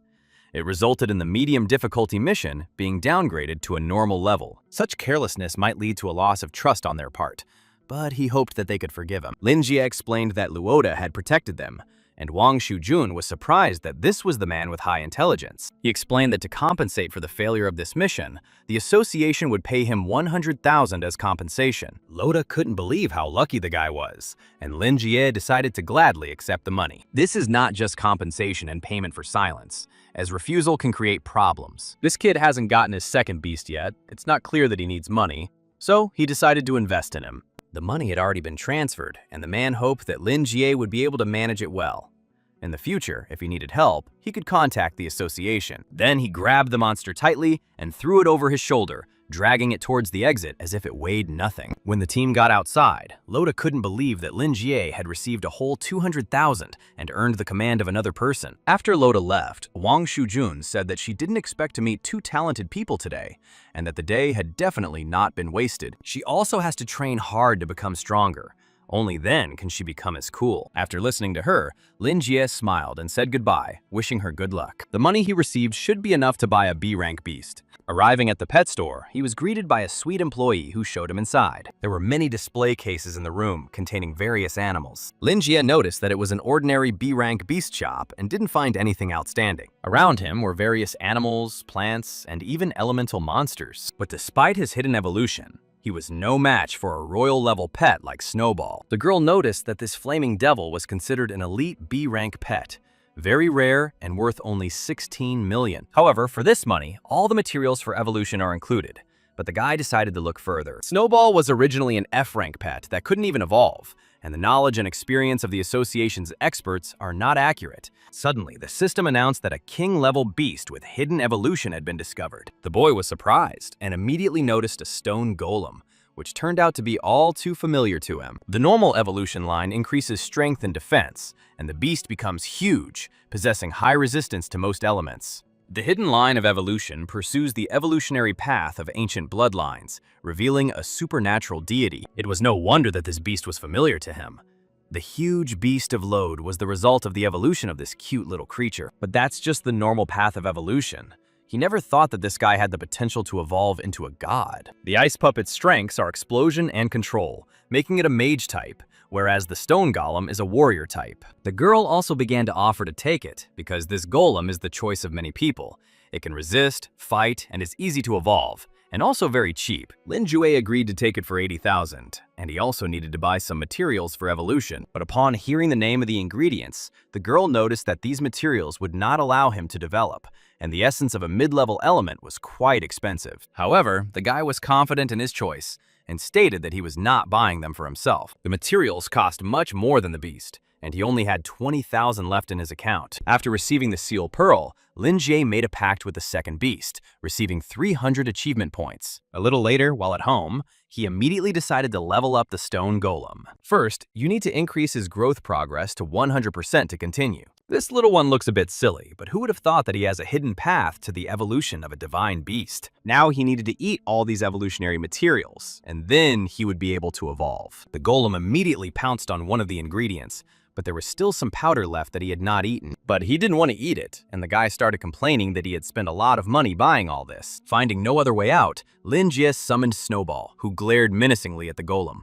It resulted in the medium difficulty mission being downgraded to a normal level. Such carelessness might lead to a loss of trust on their part, but he hoped that they could forgive him. Lin Jie explained that Luoda had protected them, and Wang Shujun was surprised that this was the man with high intelligence. He explained that to compensate for the failure of this mission, the association would pay him 100,000 as compensation. Loda couldn't believe how lucky the guy was, and Lin Jie decided to gladly accept the money. This is not just compensation and payment for silence, as refusal can create problems. This kid hasn't gotten his second beast yet, it's not clear that he needs money, so he decided to invest in him. The money had already been transferred, and the man hoped that Lin Jie would be able to manage it well. In the future, if he needed help, he could contact the association. Then he grabbed the monster tightly and threw it over his shoulder, dragging it towards the exit as if it weighed nothing. When the team got outside, Loda couldn't believe that Lin Jie had received a whole 200,000 and earned the command of another person. After Loda left, Wang Shujun said that she didn't expect to meet two talented people today, and that the day had definitely not been wasted. She also has to train hard to become stronger. Only then can she become as cool. After listening to her, Lin Jie smiled and said goodbye, wishing her good luck. The money he received should be enough to buy a B-rank beast. Arriving at the pet store, he was greeted by a sweet employee who showed him inside. There were many display cases in the room containing various animals. Lin Jie noticed that it was an ordinary B-rank beast shop and didn't find anything outstanding. Around him were various animals, plants, and even elemental monsters. But despite his hidden evolution, he was no match for a royal-level pet like Snowball. The girl noticed that this flaming devil was considered an elite B-rank pet, very rare and worth only 16 million. However, for this money, all the materials for evolution are included, but the guy decided to look further. Snowball was originally an F-rank pet that couldn't even evolve, and the knowledge and experience of the association's experts are not accurate. Suddenly, the system announced that a king-level beast with hidden evolution had been discovered. The boy was surprised and immediately noticed a stone golem, which turned out to be all too familiar to him. The normal evolution line increases strength and defense, and the beast becomes huge, possessing high resistance to most elements. The hidden line of evolution pursues the evolutionary path of ancient bloodlines, revealing a supernatural deity. It was no wonder that this beast was familiar to him. The huge beast of Lode was the result of the evolution of this cute little creature. But that's just the normal path of evolution. He never thought that this guy had the potential to evolve into a god. The ice puppet's strengths are explosion and control, making it a mage type, whereas the stone golem is a warrior type. The girl also began to offer to take it, because this golem is the choice of many people. It can resist, fight, and is easy to evolve, and also very cheap. Lin Jue agreed to take it for 80,000, and he also needed to buy some materials for evolution. But upon hearing the name of the ingredients, the girl noticed that these materials would not allow him to develop, and the essence of a mid-level element was quite expensive. However, the guy was confident in his choice, and stated that he was not buying them for himself. The materials cost much more than the beast, and he only had 20,000 left in his account. After receiving the Seal Pearl, Lin Jie made a pact with the second beast, receiving 300 achievement points. A little later, while at home, he immediately decided to level up the stone golem. First, you need to increase his growth progress to 100% to continue. This little one looks a bit silly, but who would have thought that he has a hidden path to the evolution of a divine beast? Now he needed to eat all these evolutionary materials, and then he would be able to evolve. The golem immediately pounced on one of the ingredients, but there was still some powder left that he had not eaten. But he didn't want to eat it, and the guy started complaining that he had spent a lot of money buying all this. Finding no other way out, Lin Jie summoned Snowball, who glared menacingly at the golem.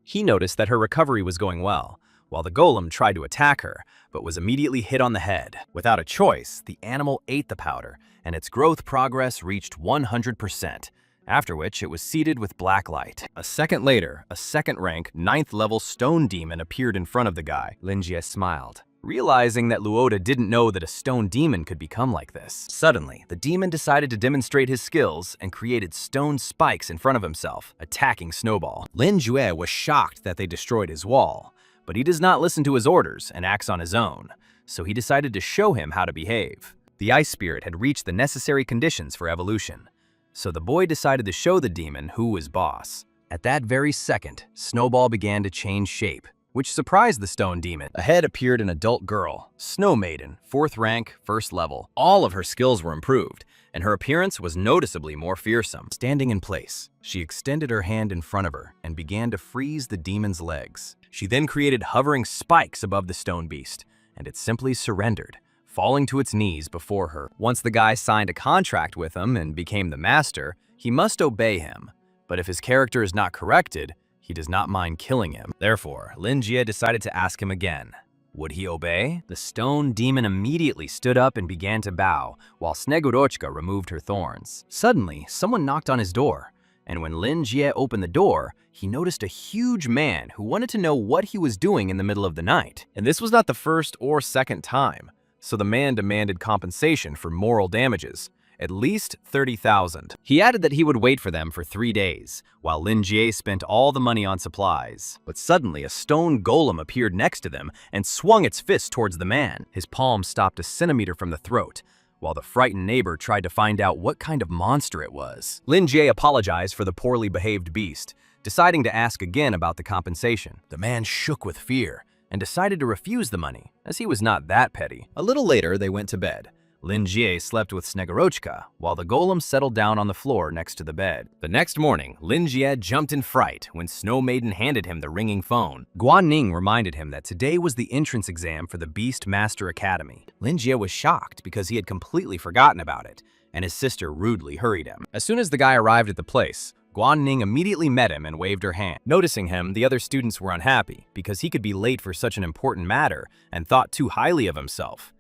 He noticed that her recovery was going well, while the golem tried to attack her, but was immediately hit on the head. Without a choice, the animal ate the powder, and its growth progress reached 100%. After which it was seeded with black light. A second later, a second-rank, 9th-level stone demon appeared in front of the guy. Lin Jie smiled, realizing that Luoda didn't know that a stone demon could become like this. Suddenly, the demon decided to demonstrate his skills and created stone spikes in front of himself, attacking Snowball. Lin Jue was shocked that they destroyed his wall, but he does not listen to his orders and acts on his own, so he decided to show him how to behave. The ice spirit had reached the necessary conditions for evolution, so the boy decided to show the demon who was boss. At that very second, Snowball began to change shape, which surprised the stone demon. Ahead appeared an adult girl, Snow Maiden, 4th rank, 1st level. All of her skills were improved, and her appearance was noticeably more fearsome. Standing in place, she extended her hand in front of her and began to freeze the demon's legs. She then created hovering spikes above the stone beast, and it simply surrendered, falling to its knees before her. Once the guy signed a contract with him and became the master, he must obey him. But if his character is not corrected, he does not mind killing him. Therefore, Lin Jie decided to ask him again. Would he obey? The stone demon immediately stood up and began to bow, while Snegurochka removed her thorns. Suddenly, someone knocked on his door, and when Lin Jie opened the door, he noticed a huge man who wanted to know what he was doing in the middle of the night. And this was not the first or second time. so the man demanded compensation for moral damages, at least 30,000. He added that he would wait for them for 3 days, while Lin Jie spent all the money on supplies. But suddenly, a stone golem appeared next to them and swung its fist towards the man. His palm stopped a centimeter from the throat, while the frightened neighbor tried to find out what kind of monster it was. Lin Jie apologized for the poorly behaved beast, deciding to ask again about the compensation. The man shook with fear and decided to refuse the money, as he was not that petty. A little later, they went to bed. Lin Jie slept with Snegorochka, while the golem settled down on the floor next to the bed. The next morning, Lin Jie jumped in fright when Snow Maiden handed him the ringing phone. Guan Ning reminded him that today was the entrance exam for the Beast Master Academy. Lin Jie was shocked because he had completely forgotten about it, and his sister rudely hurried him. As soon as the guy arrived at the place, Guan Ning immediately met him and waved her hand. Noticing him, the other students were unhappy because he could be late for such an important matter and thought too highly of himself.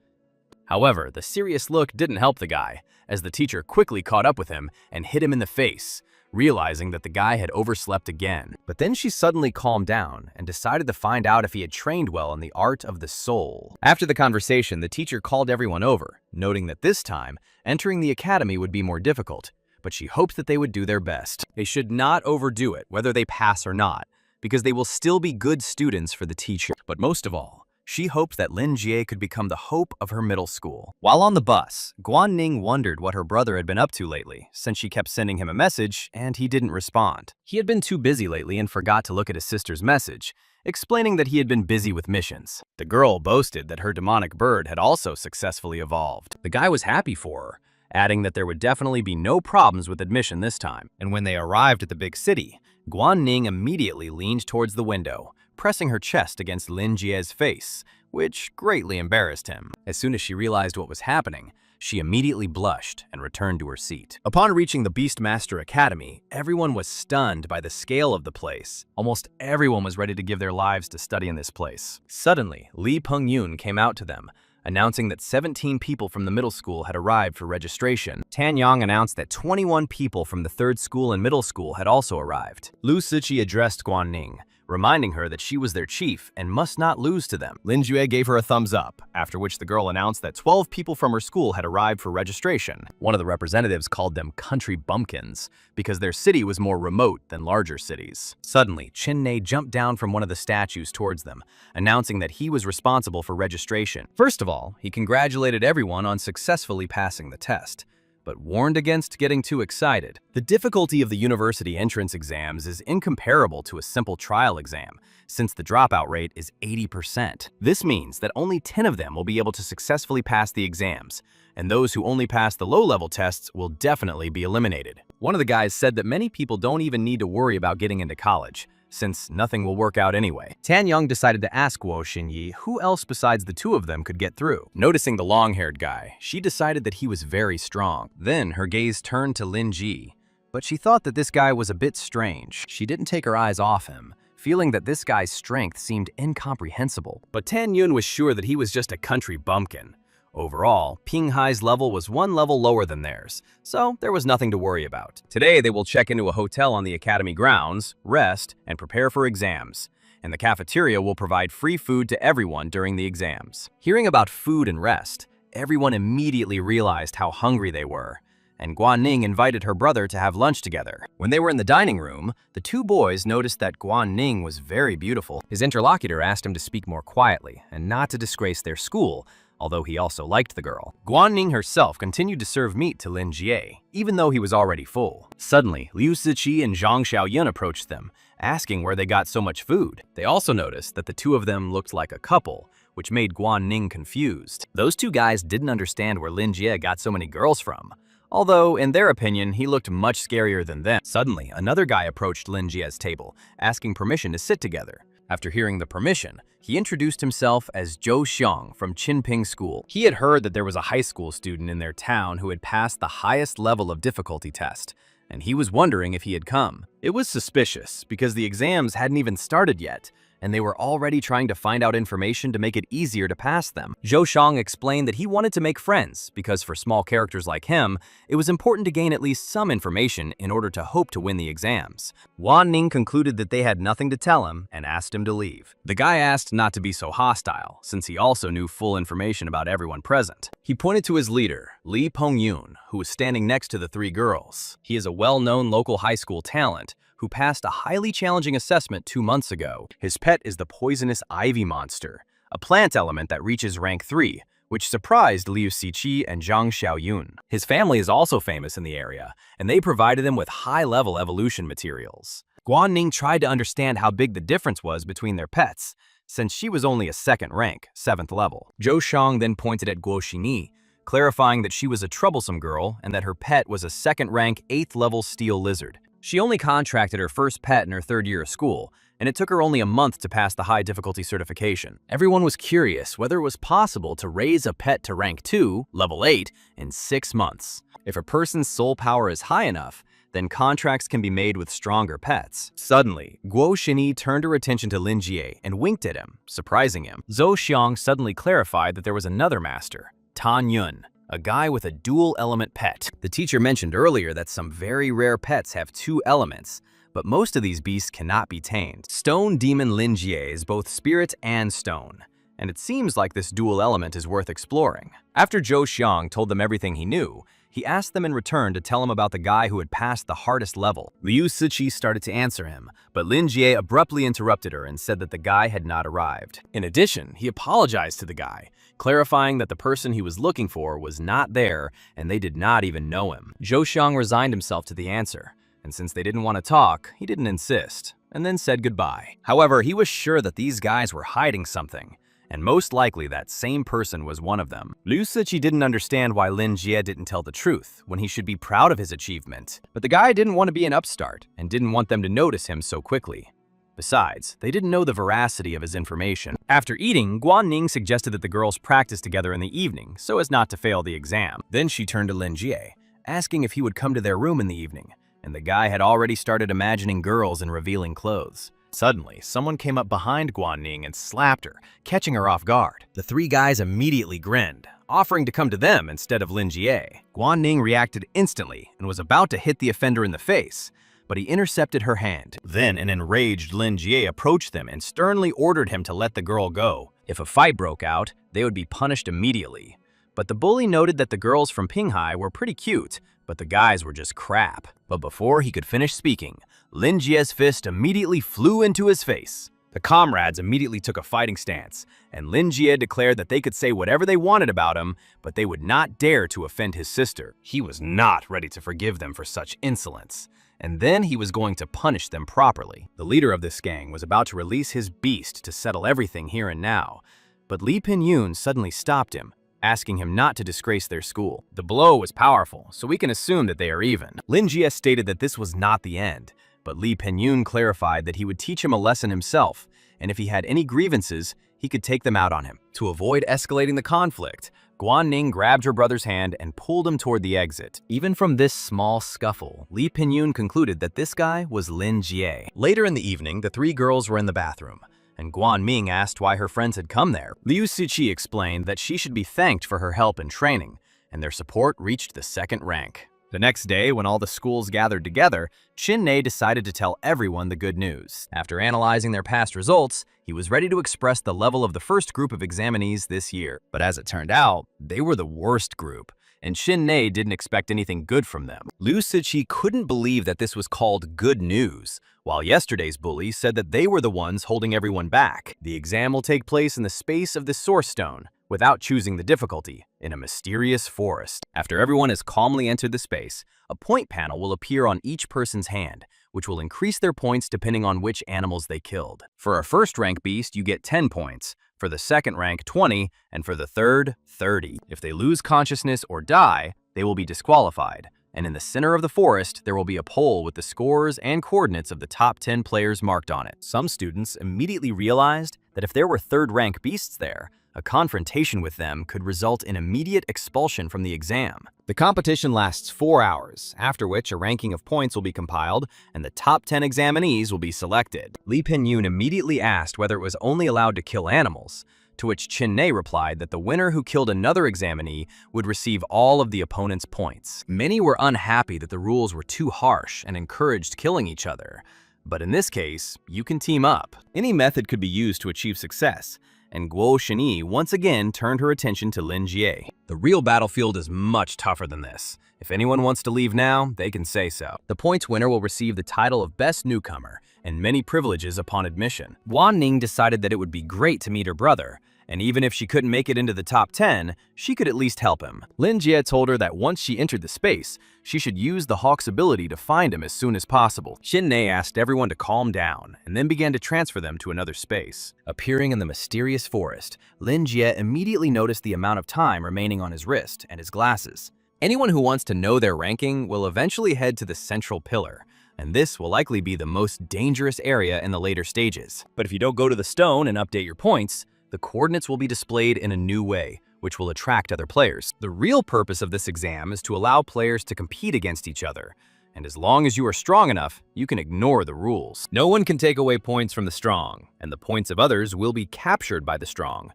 However, the serious look didn't help the guy, as the teacher quickly caught up with him and hit him in the face, realizing that the guy had overslept again. But then she suddenly calmed down and decided to find out if he had trained well in the art of the soul. After the conversation, the teacher called everyone over, noting that this time, entering the academy would be more difficult, but she hoped that they would do their best. They should not overdo it, whether they pass or not, because they will still be good students for the teacher. But most of all, she hoped that Lin Jie could become the hope of her middle school. While on the bus, Guan Ning wondered what her brother had been up to lately, since she kept sending him a message and he didn't respond. He had been too busy lately and forgot to look at his sister's message, explaining that he had been busy with missions. The girl boasted that her demonic bird had also successfully evolved. The guy was happy for her, adding that there would definitely be no problems with admission this time. And when they arrived at the big city, Guan Ning immediately leaned towards the window, pressing her chest against Lin Jie's face, which greatly embarrassed him. As soon as she realized what was happening, she immediately blushed and returned to her seat. Upon reaching the Beastmaster Academy, everyone was stunned by the scale of the place. Almost everyone was ready to give their lives to study in this place. Suddenly, Li Pengyun came out to them, announcing that 17 people from the middle school had arrived for registration. Tan Yang announced that 21 people from the third school and middle school had also arrived. Lu Siqi addressed Guan Ning, reminding her that she was their chief and must not lose to them. Lin Jie gave her a thumbs up, after which the girl announced that 12 people from her school had arrived for registration. One of the representatives called them country bumpkins because their city was more remote than larger cities. Suddenly, Chin Nei jumped down from one of the statues towards them, announcing that he was responsible for registration. First of all, he congratulated everyone on successfully passing the test, but warned against getting too excited. The difficulty of the university entrance exams is incomparable to a simple trial exam, since the dropout rate is 80%. This means that only 10 of them will be able to successfully pass the exams, and those who only pass the low-level tests will definitely be eliminated. One of the guys said that many people don't even need to worry about getting into college, since nothing will work out anyway. Tan Yang decided to ask Guo Xinyi who else besides the two of them could get through. Noticing the long-haired guy, she decided that he was very strong. Then her gaze turned to Lin Ji, but she thought that this guy was a bit strange. She didn't take her eyes off him, feeling that this guy's strength seemed incomprehensible. But Tan Yun was sure that he was just a country bumpkin. Overall, Ping Hai's level was one level lower than theirs, so there was nothing to worry about. Today, they will check into a hotel on the academy grounds, rest, and prepare for exams. And the cafeteria will provide free food to everyone during the exams. Hearing about food and rest, everyone immediately realized how hungry they were, and Guan Ning invited her brother to have lunch together. When they were in the dining room, the two boys noticed that Guan Ning was very beautiful. His interlocutor asked him to speak more quietly and not to disgrace their school, although he also liked the girl. Guan Ning herself continued to serve meat to Lin Jie, even though he was already full. Suddenly, Liu Siqi and Zhang Xiaoyun approached them, asking where they got so much food. They also noticed that the two of them looked like a couple, which made Guan Ning confused. Those two guys didn't understand where Lin Jie got so many girls from, although, in their opinion, he looked much scarier than them. Suddenly, another guy approached Lin Jie's table, asking permission to sit together. After hearing the permission, he introduced himself as Zhou Xiang from Qinping School. He had heard that there was a high school student in their town who had passed the highest level of difficulty test, and he was wondering if he had come. It was suspicious because the exams hadn't even started yet, and they were already trying to find out information to make it easier to pass them. Zhou Xiang explained that he wanted to make friends because for small characters like him, it was important to gain at least some information in order to hope to win the exams. Guan Ning concluded that they had nothing to tell him and asked him to leave. The guy asked not to be so hostile, since he also knew full information about everyone present. He pointed to his leader, Li Pongyun, who was standing next to the three girls. He is a well-known local high school talent who passed a highly challenging assessment 2 months ago. His pet is the poisonous ivy monster, a plant element that reaches rank 3, which surprised Liu Siqi and Zhang Xiaoyun. His family is also famous in the area, and they provided him with high-level evolution materials. Guan Ning tried to understand how big the difference was between their pets, since she was only a 2nd rank, 7th level. Zhou Xiang then pointed at Guo Xini, clarifying that she was a troublesome girl and that her pet was a 2nd rank, 8th level steel lizard. She only contracted her first pet in her 3rd year of school, and it took her only a month to pass the high difficulty certification. Everyone was curious whether it was possible to raise a pet to rank 2, level 8, in 6 months. If a person's soul power is high enough, then contracts can be made with stronger pets. Suddenly, Guo Xini turned her attention to Lin Jie and winked at him, surprising him. Zhou Xiang suddenly clarified that there was another master, Tan Yun, a guy with a dual-element pet. The teacher mentioned earlier that some very rare pets have 2 elements, but most of these beasts cannot be tamed. Stone Demon Lin Jie is both spirit and stone, and it seems like this dual element is worth exploring. After Zhou Xiang told them everything he knew, he asked them in return to tell him about the guy who had passed the hardest level. Liu Siqi started to answer him, but Lin Jie abruptly interrupted her and said that the guy had not arrived. In addition, he apologized to the guy, clarifying that the person he was looking for was not there and they did not even know him. Zhou Xiang resigned himself to the answer, and since they didn't want to talk, he didn't insist, and then said goodbye. However, he was sure that these guys were hiding something, and most likely that same person was one of them. Liu Siqi didn't understand why Lin Jie didn't tell the truth when he should be proud of his achievement, but the guy didn't want to be an upstart and didn't want them to notice him so quickly. Besides, they didn't know the veracity of his information. After eating, Guan Ning suggested that the girls practice together in the evening so as not to fail the exam. Then she turned to Lin Jie, asking if he would come to their room in the evening, and the guy had already started imagining girls in revealing clothes. Suddenly, someone came up behind Guan Ning and slapped her, catching her off guard. The 3 guys immediately grinned, offering to come to them instead of Lin Jie. Guan Ning reacted instantly and was about to hit the offender in the face, but he intercepted her hand. Then an enraged Lin Jie approached them and sternly ordered him to let the girl go. If a fight broke out, they would be punished immediately. But the bully noted that the girls from Pinghai were pretty cute, but the guys were just crap. But before he could finish speaking, Lin Jie's fist immediately flew into his face. The comrades immediately took a fighting stance, and Lin Jie declared that they could say whatever they wanted about him, but they would not dare to offend his sister. He was not ready to forgive them for such insolence, and then he was going to punish them properly. The leader of this gang was about to release his beast to settle everything here and now, but Li Pinyun suddenly stopped him, asking him not to disgrace their school. The blow was powerful, so we can assume that they are even. Lin Jie stated that this was not the end, but Li Pinyun clarified that he would teach him a lesson himself, and if he had any grievances, he could take them out on him. To avoid escalating the conflict, Guan Ning grabbed her brother's hand and pulled him toward the exit. Even from this small scuffle, Li Pinyun concluded that this guy was Lin Jie. Later in the evening, the 3 girls were in the bathroom, and Guan Ming asked why her friends had come there. Liu Siqi explained that she should be thanked for her help in training, and their support reached the 2nd rank. The next day, when all the schools gathered together, Chin Nei decided to tell everyone the good news. After analyzing their past results, he was ready to express the level of the first group of examinees this year. But as it turned out, they were the worst group, and Chin Nei didn't expect anything good from them. Liu Siqi couldn't believe that this was called good news, while yesterday's bullies said that they were the ones holding everyone back. The exam will take place in the space of the Source Stone, without choosing the difficulty, in a mysterious forest. After everyone has calmly entered the space, a point panel will appear on each person's hand, which will increase their points depending on which animals they killed. For a 1st rank beast, you get 10 points, for the 2nd rank 20, and for the 3rd, 30. If they lose consciousness or die, they will be disqualified. And in the center of the forest, there will be a pole with the scores and coordinates of the top 10 players marked on it. Some students immediately realized that if there were 3rd rank beasts there, A confrontation with them could result in immediate expulsion from the exam. The competition lasts 4 hours, after which a ranking of points will be compiled and the top 10 examinees will be selected. Lee Pin-yoon immediately asked whether it was only allowed to kill animals, to which Chin-nae replied that the winner who killed another examinee would receive all of the opponent's points. Many were unhappy that the rules were too harsh and encouraged killing each other. But in this case, you can team up. Any method could be used to achieve success, and Guo Shenyi once again turned her attention to Lin Jie. The real battlefield is much tougher than this. If anyone wants to leave now, they can say so. The points winner will receive the title of Best Newcomer and many privileges upon admission. Guan Ning decided that it would be great to meet her brother, and even if she couldn't make it into the top 10, she could at least help him. Lin Jie told her that once she entered the space, she should use the hawk's ability to find him as soon as possible. Chin-nae asked everyone to calm down and then began to transfer them to another space. Appearing in the mysterious forest, Lin Jie immediately noticed the amount of time remaining on his wrist and his glasses. Anyone who wants to know their ranking will eventually head to the central pillar, and this will likely be the most dangerous area in the later stages. But if you don't go to the stone and update your points, the coordinates will be displayed in a new way, which will attract other players. The real purpose of this exam is to allow players to compete against each other, and as long as you are strong enough, you can ignore the rules. No one can take away points from the strong, and the points of others will be captured by the strong.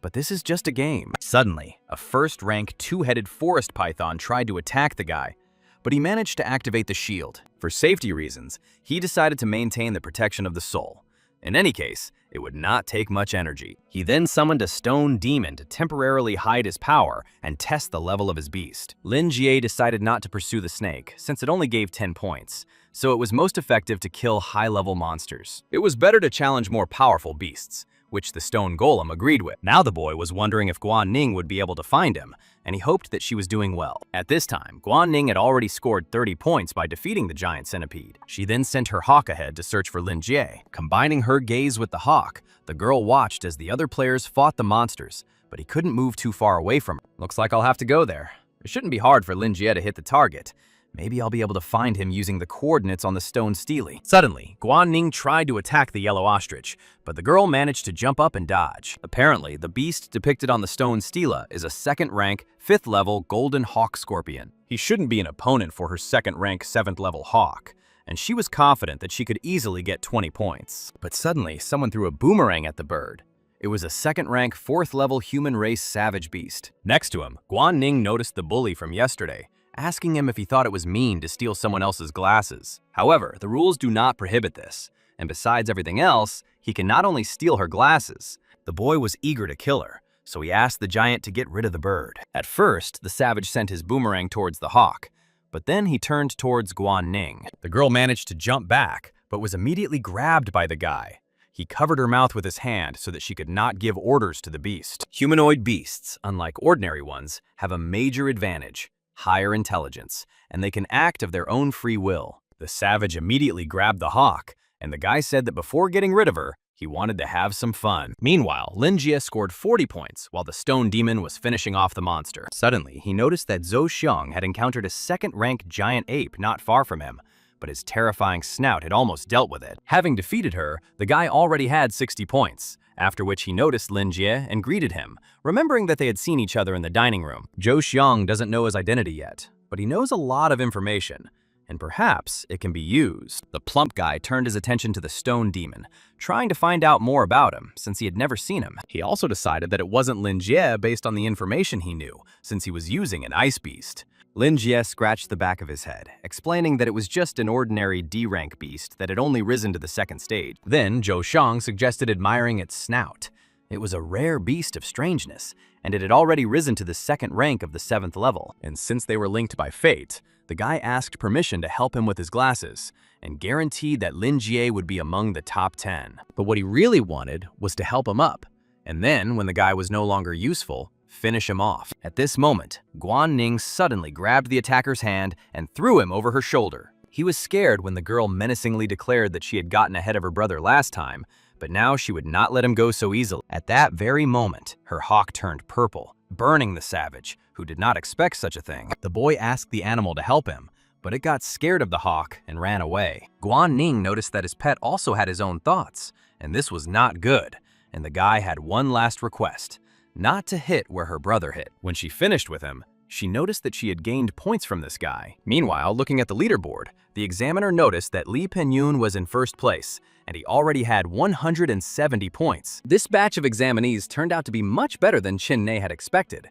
But this is just a game. Suddenly, a first-rank two-headed forest python tried to attack the guy, but he managed to activate the shield. For safety reasons, he decided to maintain the protection of the soul. In any case, it would not take much energy. He then summoned a stone demon to temporarily hide his power and test the level of his beast. Lin Jie decided not to pursue the snake, since it only gave 10 points, so it was most effective to kill high-level monsters. It was better to challenge more powerful beasts, which the stone golem agreed with. Now the boy was wondering if Guan Ning would be able to find him, and he hoped that she was doing well. At this time, Guan Ning had already scored 30 points by defeating the giant centipede. She then sent her hawk ahead to search for Lin Jie. Combining her gaze with the hawk, the girl watched as the other players fought the monsters, but he couldn't move too far away from her. Looks like I'll have to go there. It shouldn't be hard for Lin Jie to hit the target. Maybe I'll be able to find him using the coordinates on the stone stele. Suddenly, Guan Ning tried to attack the yellow ostrich, but the girl managed to jump up and dodge. Apparently, the beast depicted on the stone stele is a second-rank, 5th-level golden hawk scorpion. He shouldn't be an opponent for her second-rank, 7th-level hawk, and she was confident that she could easily get 20 points. But suddenly, someone threw a boomerang at the bird. It was a second-rank, 4th-level human race savage beast. Next to him, Guan Ning noticed the bully from yesterday, asking him if he thought it was mean to steal someone else's glasses. However, the rules do not prohibit this, and besides everything else, he can not only steal her glasses. The boy was eager to kill her, so he asked the giant to get rid of the bird. At first, the savage sent his boomerang towards the hawk, but then he turned towards Guan Ning. The girl managed to jump back, but was immediately grabbed by the guy. He covered her mouth with his hand so that she could not give orders to the beast. Humanoid beasts, unlike ordinary ones, have a major advantage: higher intelligence, and they can act of their own free will. The savage immediately grabbed the hawk, and the guy said that before getting rid of her, he wanted to have some fun. Meanwhile, Lin Jie scored 40 points while the stone demon was finishing off the monster. Suddenly, he noticed that Zhou Xiong had encountered a second-rank giant ape not far from him, but his terrifying snout had almost dealt with it. Having defeated her, the guy already had 60 points, after which he noticed Lin Jie and greeted him, remembering that they had seen each other in the dining room. Zhou Xiong doesn't know his identity yet, but he knows a lot of information, and perhaps it can be used. The plump guy turned his attention to the stone demon, trying to find out more about him since he had never seen him. He also decided that it wasn't Lin Jie based on the information he knew, since he was using an ice beast. Lin Jie scratched the back of his head, explaining that it was just an ordinary D-rank beast that had only risen to the second stage. Then Zhou Xiong suggested admiring its snout. It was a rare beast of strangeness, and it had already risen to the second rank of the 7th level. And since they were linked by fate, the guy asked permission to help him with his glasses, and guaranteed that Lin Jie would be among the top 10. But what he really wanted was to help him up, and then, when the guy was no longer useful, finish him off. At this moment, Guan Ning suddenly grabbed the attacker's hand and threw him over her shoulder. He was scared when the girl menacingly declared that she had gotten ahead of her brother last time, but now she would not let him go so easily. At that very moment, her hawk turned purple, burning the savage, who did not expect such a thing. The boy asked the animal to help him, but it got scared of the hawk and ran away. Guan Ning noticed that his pet also had his own thoughts, and this was not good, and the guy had one last request: not to hit where her brother hit. When she finished with him, she noticed that she had gained points from this guy. Meanwhile, looking at the leaderboard, the examiner noticed that Lee Pen-yoon was in first place, and he already had 170 points. This batch of examinees turned out to be much better than Chin-nae had expected.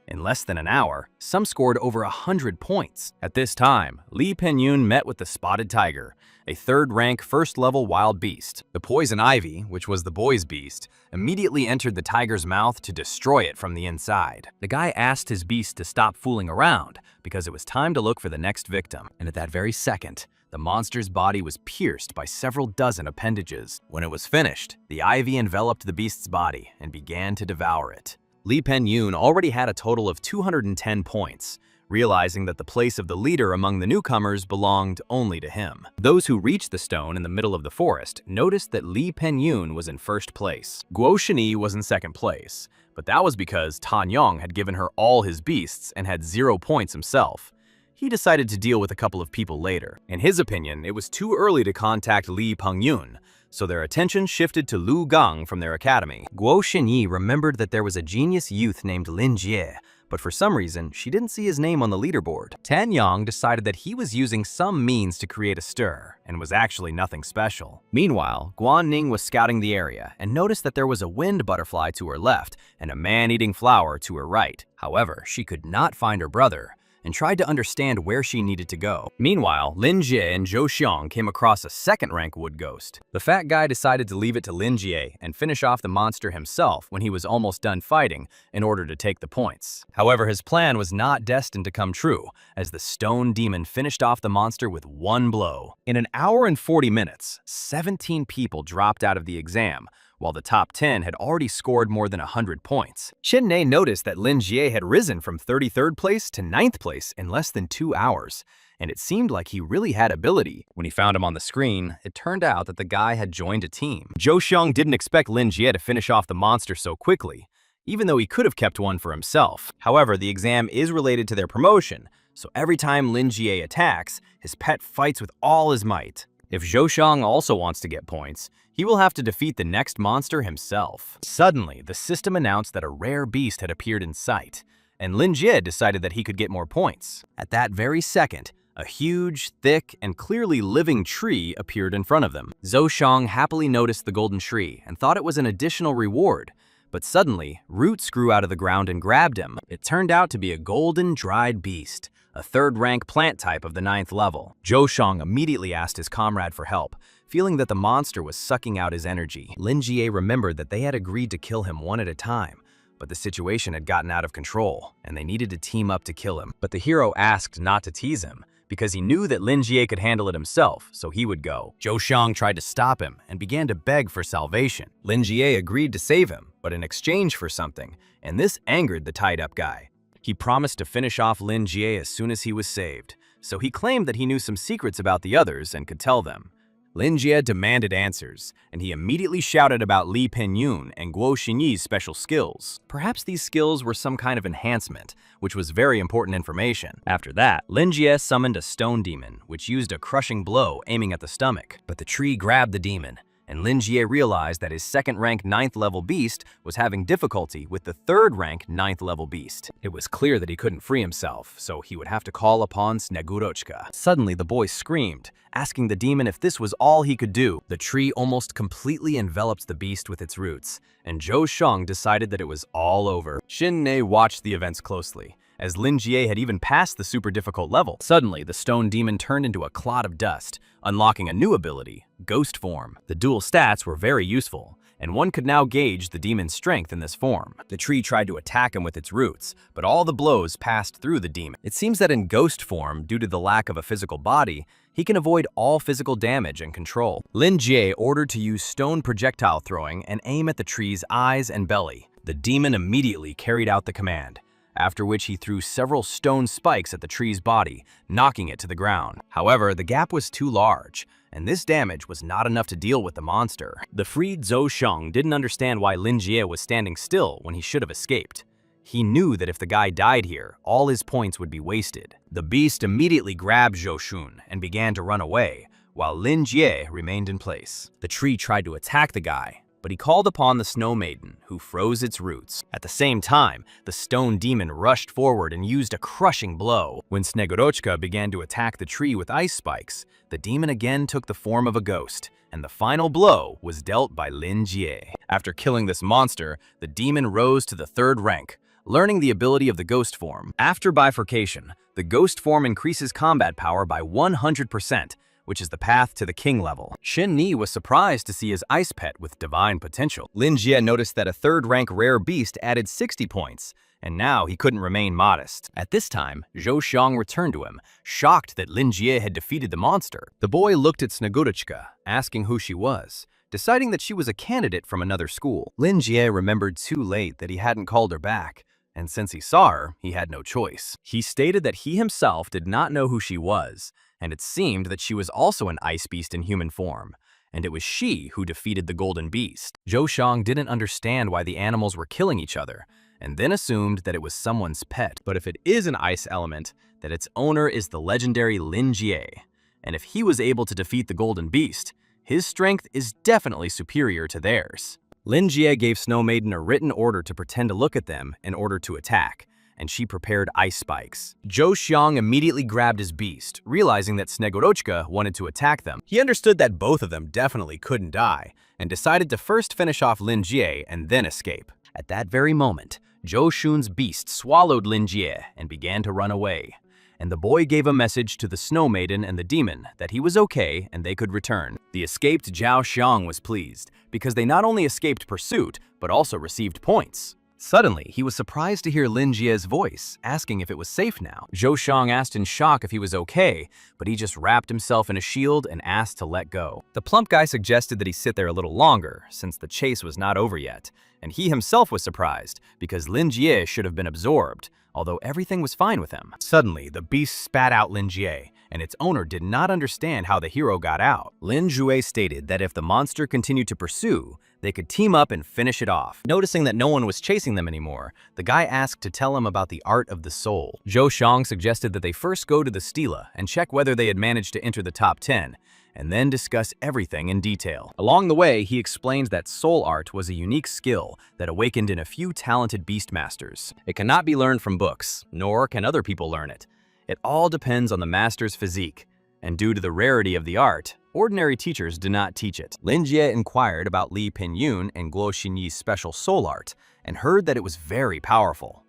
In less than an hour, some scored over 100 points. At this time, Lee Pen-yoon met with the spotted tiger, a third-rank first-level wild beast. The poison ivy, which was the boy's beast, immediately entered the tiger's mouth to destroy it from the inside. The guy asked his beast to stop fooling around because it was time to look for the next victim, and at that very second, the monster's body was pierced by several dozen appendages. When it was finished, the ivy enveloped the beast's body and began to devour it. Lee Pen-yoon already had a total of 210 points, realizing that the place of the leader among the newcomers belonged only to him. Those who reached the stone in the middle of the forest noticed that Lee Pen-yoon was in first place. Guo Shenyi was in second place, but that was because Tan Yong had given her all his beasts and had 0 points himself. He decided to deal with a couple of people later. In his opinion, it was too early to contact Lee Peng-yoon, so their attention shifted to Lu Gang from their academy. Guo Shenyi remembered that there was a genius youth named Lin Jie, but for some reason, she didn't see his name on the leaderboard. Tan Yong decided that he was using some means to create a stir, and was actually nothing special. Meanwhile, Guan Ning was scouting the area and noticed that there was a wind butterfly to her left and a man-eating flower to her right. However, she could not find her brother, and tried to understand where she needed to go. Meanwhile, Lin Jie and Zhou Xiong came across a second-rank wood ghost. The fat guy decided to leave it to Lin Jie and finish off the monster himself when he was almost done fighting in order to take the points. However, his plan was not destined to come true, as the stone demon finished off the monster with one blow. In an hour and 40 minutes, 17 people dropped out of the exam, while the top 10 had already scored more than 100 points. Chin-nae noticed that Lin Jie had risen from 33rd place to 9th place in less than 2 hours, and it seemed like he really had ability. When he found him on the screen, it turned out that the guy had joined a team. Zhou Xiong didn't expect Lin Jie to finish off the monster so quickly, even though he could have kept one for himself. However, the exam is related to their promotion, so every time Lin Jie attacks, his pet fights with all his might. If Zhou Xiong also wants to get points, he will have to defeat the next monster himself. Suddenly, the system announced that a rare beast had appeared in sight, and Lin Jie decided that he could get more points. At that very second, a huge, thick, and clearly living tree appeared in front of them. Zhou Xiong happily noticed the golden tree and thought it was an additional reward, but suddenly, roots grew out of the ground and grabbed him. It turned out to be a golden dried beast, a third-rank plant type of the 9th level. Zhou Xiong immediately asked his comrade for help, feeling that the monster was sucking out his energy. Lin Jie remembered that they had agreed to kill him one at a time, but the situation had gotten out of control, and they needed to team up to kill him. But the hero asked not to tease him, because he knew that Lin Jie could handle it himself, so he would go. Zhou Xiong tried to stop him and began to beg for salvation. Lin Jie agreed to save him, but in exchange for something, and this angered the tied-up guy. He promised to finish off Lin Jie as soon as he was saved, so he claimed that he knew some secrets about the others and could tell them. Lin Jie demanded answers, and he immediately shouted about Lee Pen-yoon and Guo Shenyi's special skills. Perhaps these skills were some kind of enhancement, which was very important information. After that, Lin Jie summoned a stone demon, which used a crushing blow aiming at the stomach. But the tree grabbed the demon, and Lin Jie realized that his second-rank 9th level beast was having difficulty with the third-rank 9th level beast. It was clear that he couldn't free himself, so he would have to call upon Snegurochka. Suddenly, the boy screamed, asking the demon if this was all he could do. The tree almost completely enveloped the beast with its roots, and Zhou Xiong decided that it was all over. Chin-nae watched the events closely, as Lin Jie had even passed the super difficult level. Suddenly, the stone demon turned into a clot of dust, unlocking a new ability, Ghost Form. The dual stats were very useful, and one could now gauge the demon's strength in this form. The tree tried to attack him with its roots, but all the blows passed through the demon. It seems that in Ghost Form, due to the lack of a physical body, he can avoid all physical damage and control. Lin Jie ordered to use stone projectile throwing and aim at the tree's eyes and belly. The demon immediately carried out the command, after which he threw several stone spikes at the tree's body, knocking it to the ground. However, the gap was too large, and this damage was not enough to deal with the monster. The freed Zhou Xiong didn't understand why Lin Jie was standing still when he should have escaped. He knew that if the guy died here, all his points would be wasted. The beast immediately grabbed Zhou Shun and began to run away, while Lin Jie remained in place. The tree tried to attack the guy, but he called upon the Snow Maiden, who froze its roots. At the same time, the stone demon rushed forward and used a crushing blow. When Snegorochka began to attack the tree with ice spikes, the demon again took the form of a ghost, and the final blow was dealt by Lin Jie. After killing this monster, the demon rose to the 3rd rank, learning the ability of the ghost form. After bifurcation, the ghost form increases combat power by 100%, which is the path to the king level. Shin Ni was surprised to see his ice pet with divine potential. Lin Jie noticed that a 3rd rank rare beast added 60 points, and now he couldn't remain modest. At this time, Zhou Xiang returned to him, shocked that Lin Jie had defeated the monster. The boy looked at Snegorochka, asking who she was, deciding that she was a candidate from another school. Lin Jie remembered too late that he hadn't called her back, and since he saw her, he had no choice. He stated that he himself did not know who she was, and it seemed that she was also an ice beast in human form, and it was she who defeated the golden beast. Zhou Xiang didn't understand why the animals were killing each other, and then assumed that it was someone's pet. But if it is an ice element, that its owner is the legendary Lin Jie, and if he was able to defeat the golden beast, his strength is definitely superior to theirs. Lin Jie gave Snow Maiden a written order to pretend to look at them in order to attack, and she prepared ice spikes. Zhou Xiang immediately grabbed his beast, realizing that Snegorochka wanted to attack them. He understood that both of them definitely couldn't die, and decided to first finish off Lin Jie and then escape. At that very moment, Zhou Xun's beast swallowed Lin Jie and began to run away, and the boy gave a message to the Snow Maiden and the demon that he was okay and they could return. The escaped Zhao Xiang was pleased, because they not only escaped pursuit, but also received points. Suddenly, he was surprised to hear Lin Jie's voice, asking if it was safe now. Zhou Xiang asked in shock if he was okay, but he just wrapped himself in a shield and asked to let go. The plump guy suggested that he sit there a little longer, since the chase was not over yet, and he himself was surprised, because Lin Jie should have been absorbed, although everything was fine with him. Suddenly, the beast spat out Lin Jie, and its owner did not understand how the hero got out. Lin Jue stated that if the monster continued to pursue, they could team up and finish it off. Noticing that no one was chasing them anymore, the guy asked to tell him about the art of the soul. Zhou Xiang suggested that they first go to the stela and check whether they had managed to enter the top 10, and then discuss everything in detail. Along the way, he explained that soul art was a unique skill that awakened in a few talented beastmasters. It cannot be learned from books, nor can other people learn it. It all depends on the master's physique, and due to the rarity of the art, ordinary teachers do not teach it. Lin Jie inquired about Li Pinyun and Guo Xinyi's special soul art, and heard that it was very powerful.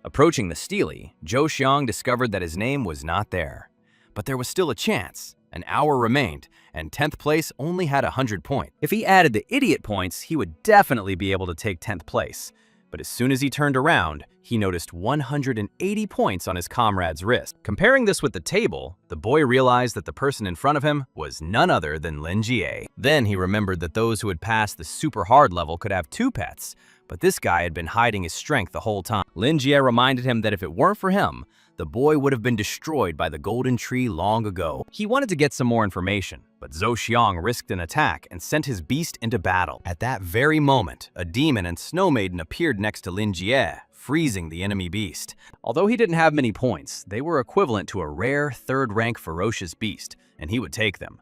Approaching the stele, Zhou Xiang discovered that his name was not there. But there was still a chance. An hour remained, and 10th place only had 100 points. If he added the idiot points, he would definitely be able to take 10th place. But as soon as he turned around, he noticed 180 points on his comrade's wrist. Comparing this with the table, the boy realized that the person in front of him was none other than Lin Jie. Then he remembered that those who had passed the super hard level could have 2 pets, but this guy had been hiding his strength the whole time. Lin Jie reminded him that if it weren't for him, the boy would have been destroyed by the golden tree long ago. He wanted to get some more information, but Zhou Xiang risked an attack and sent his beast into battle. At that very moment, a demon and Snow Maiden appeared next to Lin Jie, freezing the enemy beast. Although he didn't have many points, they were equivalent to a rare 3rd-rank ferocious beast, and he would take them.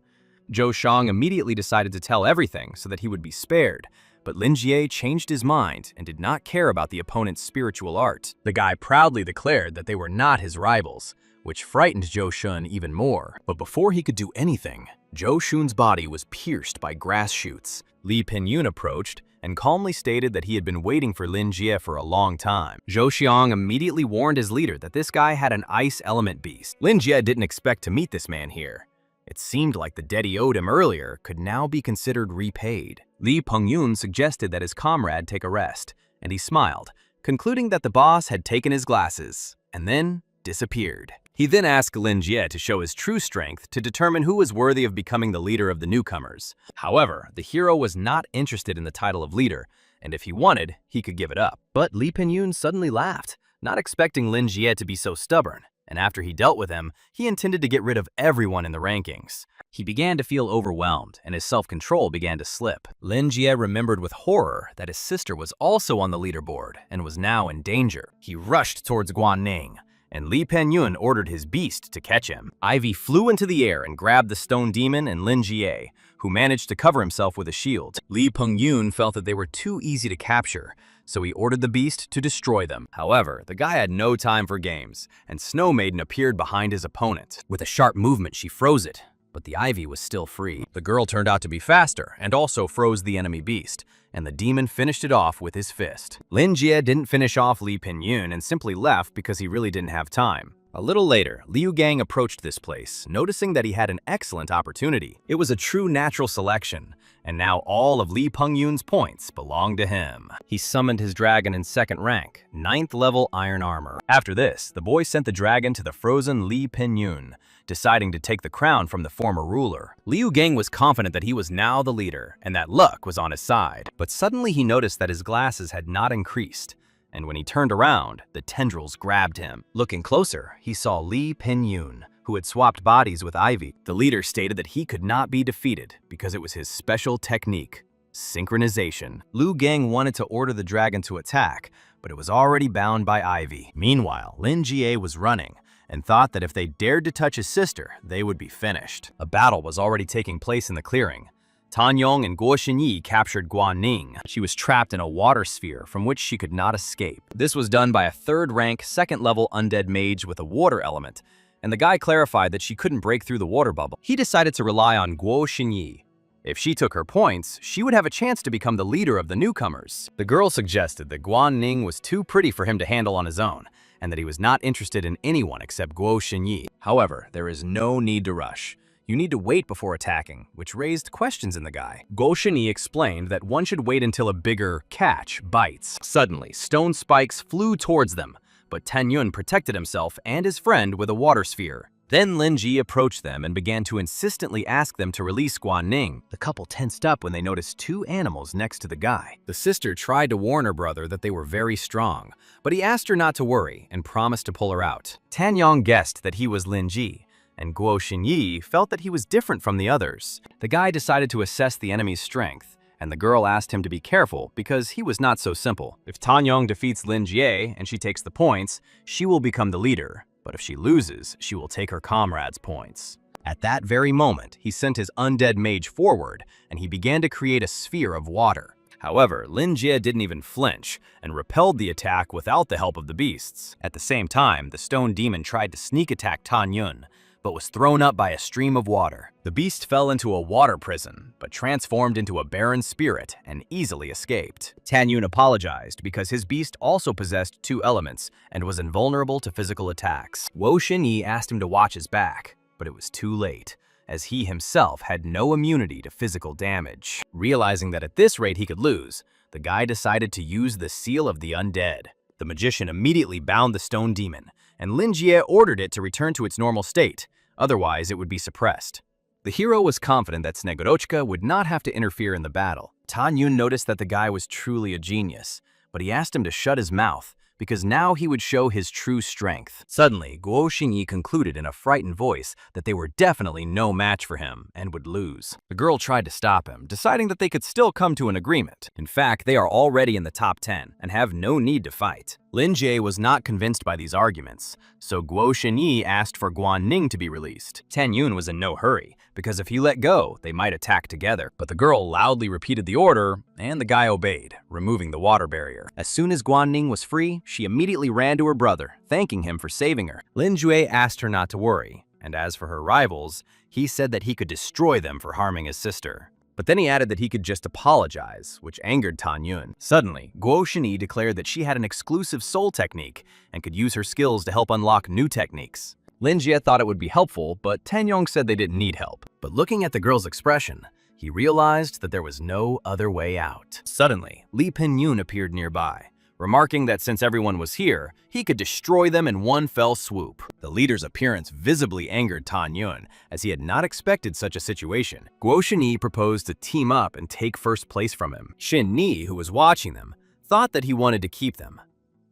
Zhou Xiang immediately decided to tell everything so that he would be spared, but Lin Jie changed his mind and did not care about the opponent's spiritual art. The guy proudly declared that they were not his rivals, which frightened Zhou Xun even more. But before he could do anything, Zhou Xun's body was pierced by grass shoots. Li Pinyun approached and calmly stated that he had been waiting for Lin Jie for a long time. Zhou Xiang immediately warned his leader that this guy had an ice element beast. Lin Jie didn't expect to meet this man here. It seemed like the debt he owed him earlier could now be considered repaid. Li Pengyun suggested that his comrade take a rest, and he smiled, concluding that the boss had taken his glasses, and then disappeared. He then asked Lin Jie to show his true strength to determine who was worthy of becoming the leader of the newcomers. However, the hero was not interested in the title of leader, and if he wanted, he could give it up. But Li Pengyun suddenly laughed, not expecting Lin Jie to be so stubborn. And after he dealt with him, he intended to get rid of everyone in the rankings. He began to feel overwhelmed, and his self-control began to slip. Lin Jie remembered with horror that his sister was also on the leaderboard and was now in danger. He rushed towards Guan Ning, and Li Penyun ordered his beast to catch him. Ivy flew into the air and grabbed the stone demon and Lin Jie, who managed to cover himself with a shield. Li Pengyun felt that they were too easy to capture, so he ordered the beast to destroy them. However, the guy had no time for games, and Snow Maiden appeared behind his opponent. With a sharp movement, she froze it, but the ivy was still free. The girl turned out to be faster and also froze the enemy beast, and the demon finished it off with his fist. Lin Jie didn't finish off Li Penyun and simply left because he really didn't have time. A little later, Liu Gang approached this place, noticing that he had an excellent opportunity. It was a true natural selection, and now all of Li Pengyun's points belonged to him. He summoned his dragon in 2nd rank, 9th level iron armor. After this, the boy sent the dragon to the frozen Li Penyun, deciding to take the crown from the former ruler. Liu Gang was confident that he was now the leader, and that luck was on his side. But suddenly he noticed that his glasses had not increased, and when he turned around, the tendrils grabbed him. Looking closer, he saw Li Penyun, who had swapped bodies with Ivy. The leader stated that he could not be defeated because it was his special technique, synchronization. Liu Gang wanted to order the dragon to attack, but it was already bound by Ivy. Meanwhile, Lin Jie was running and thought that if they dared to touch his sister, they would be finished. A battle was already taking place in the clearing. Tan Yong and Guo Xinyi captured Guan Ning. She was trapped in a water sphere from which she could not escape. This was done by a 3rd rank, 2nd level undead mage with a water element, and the guy clarified that she couldn't break through the water bubble. He decided to rely on Guo Xinyi. If she took her points, she would have a chance to become the leader of the newcomers. The girl suggested that Guan Ning was too pretty for him to handle on his own, and that he was not interested in anyone except Guo Xinyi. However, there is no need to rush. You need to wait before attacking, which raised questions in the guy. Guo Xinyi explained that one should wait until a bigger catch bites. Suddenly, stone spikes flew towards them, but Tan Yun protected himself and his friend with a water sphere. Then Lin Ji approached them and began to insistently ask them to release Guan Ning. The couple tensed up when they noticed 2 animals next to the guy. The sister tried to warn her brother that they were very strong, but he asked her not to worry and promised to pull her out. Tan Yong guessed that he was Lin Ji, and Guo Xinyi felt that he was different from the others. The guy decided to assess the enemy's strength, and the girl asked him to be careful because he was not so simple. If Tan Yong defeats Lin Jie and she takes the points, she will become the leader, but if she loses, she will take her comrades' points. At that very moment, he sent his undead mage forward, and he began to create a sphere of water. However, Lin Jie didn't even flinch and repelled the attack without the help of the beasts. At the same time, the stone demon tried to sneak attack Tan Yun, but was thrown up by a stream of water. The beast fell into a water prison, but transformed into a barren spirit and easily escaped. Tan Yun apologized because his beast also possessed 2 elements and was invulnerable to physical attacks. Guo Xinyi asked him to watch his back, but it was too late, as he himself had no immunity to physical damage. Realizing that at this rate he could lose, the guy decided to use the Seal of the Undead. The magician immediately bound the stone demon, and Lin Jie ordered it to return to its normal state, otherwise it would be suppressed. The hero was confident that Snegorochka would not have to interfere in the battle. Tan Yun noticed that the guy was truly a genius, but he asked him to shut his mouth, because now he would show his true strength. Suddenly, Guo Xinyi concluded in a frightened voice that they were definitely no match for him and would lose. The girl tried to stop him, deciding that they could still come to an agreement. In fact, they are already in the top 10 and have no need to fight. Lin Jie was not convinced by these arguments, so Guo Xinyi asked for Guan Ning to be released. Tan Yun was in no hurry, because if he let go, they might attack together. But the girl loudly repeated the order, and the guy obeyed, removing the water barrier. As soon as Guan Ning was free, she immediately ran to her brother, thanking him for saving her. Lin Jue asked her not to worry, and as for her rivals, he said that he could destroy them for harming his sister. But then he added that he could just apologize, which angered Tan Yun. Suddenly, Guo Xinyi declared that she had an exclusive soul technique and could use her skills to help unlock new techniques. Lin Jie thought it would be helpful, but Tan Yong said they didn't need help. But looking at the girl's expression, he realized that there was no other way out. Suddenly, Li Penyun appeared nearby, remarking that since everyone was here, he could destroy them in one fell swoop. The leader's appearance visibly angered Tan Yun, as he had not expected such a situation. Guo Xinyi proposed to team up and take first place from him. Xin Ni, who was watching them, thought that he wanted to keep them,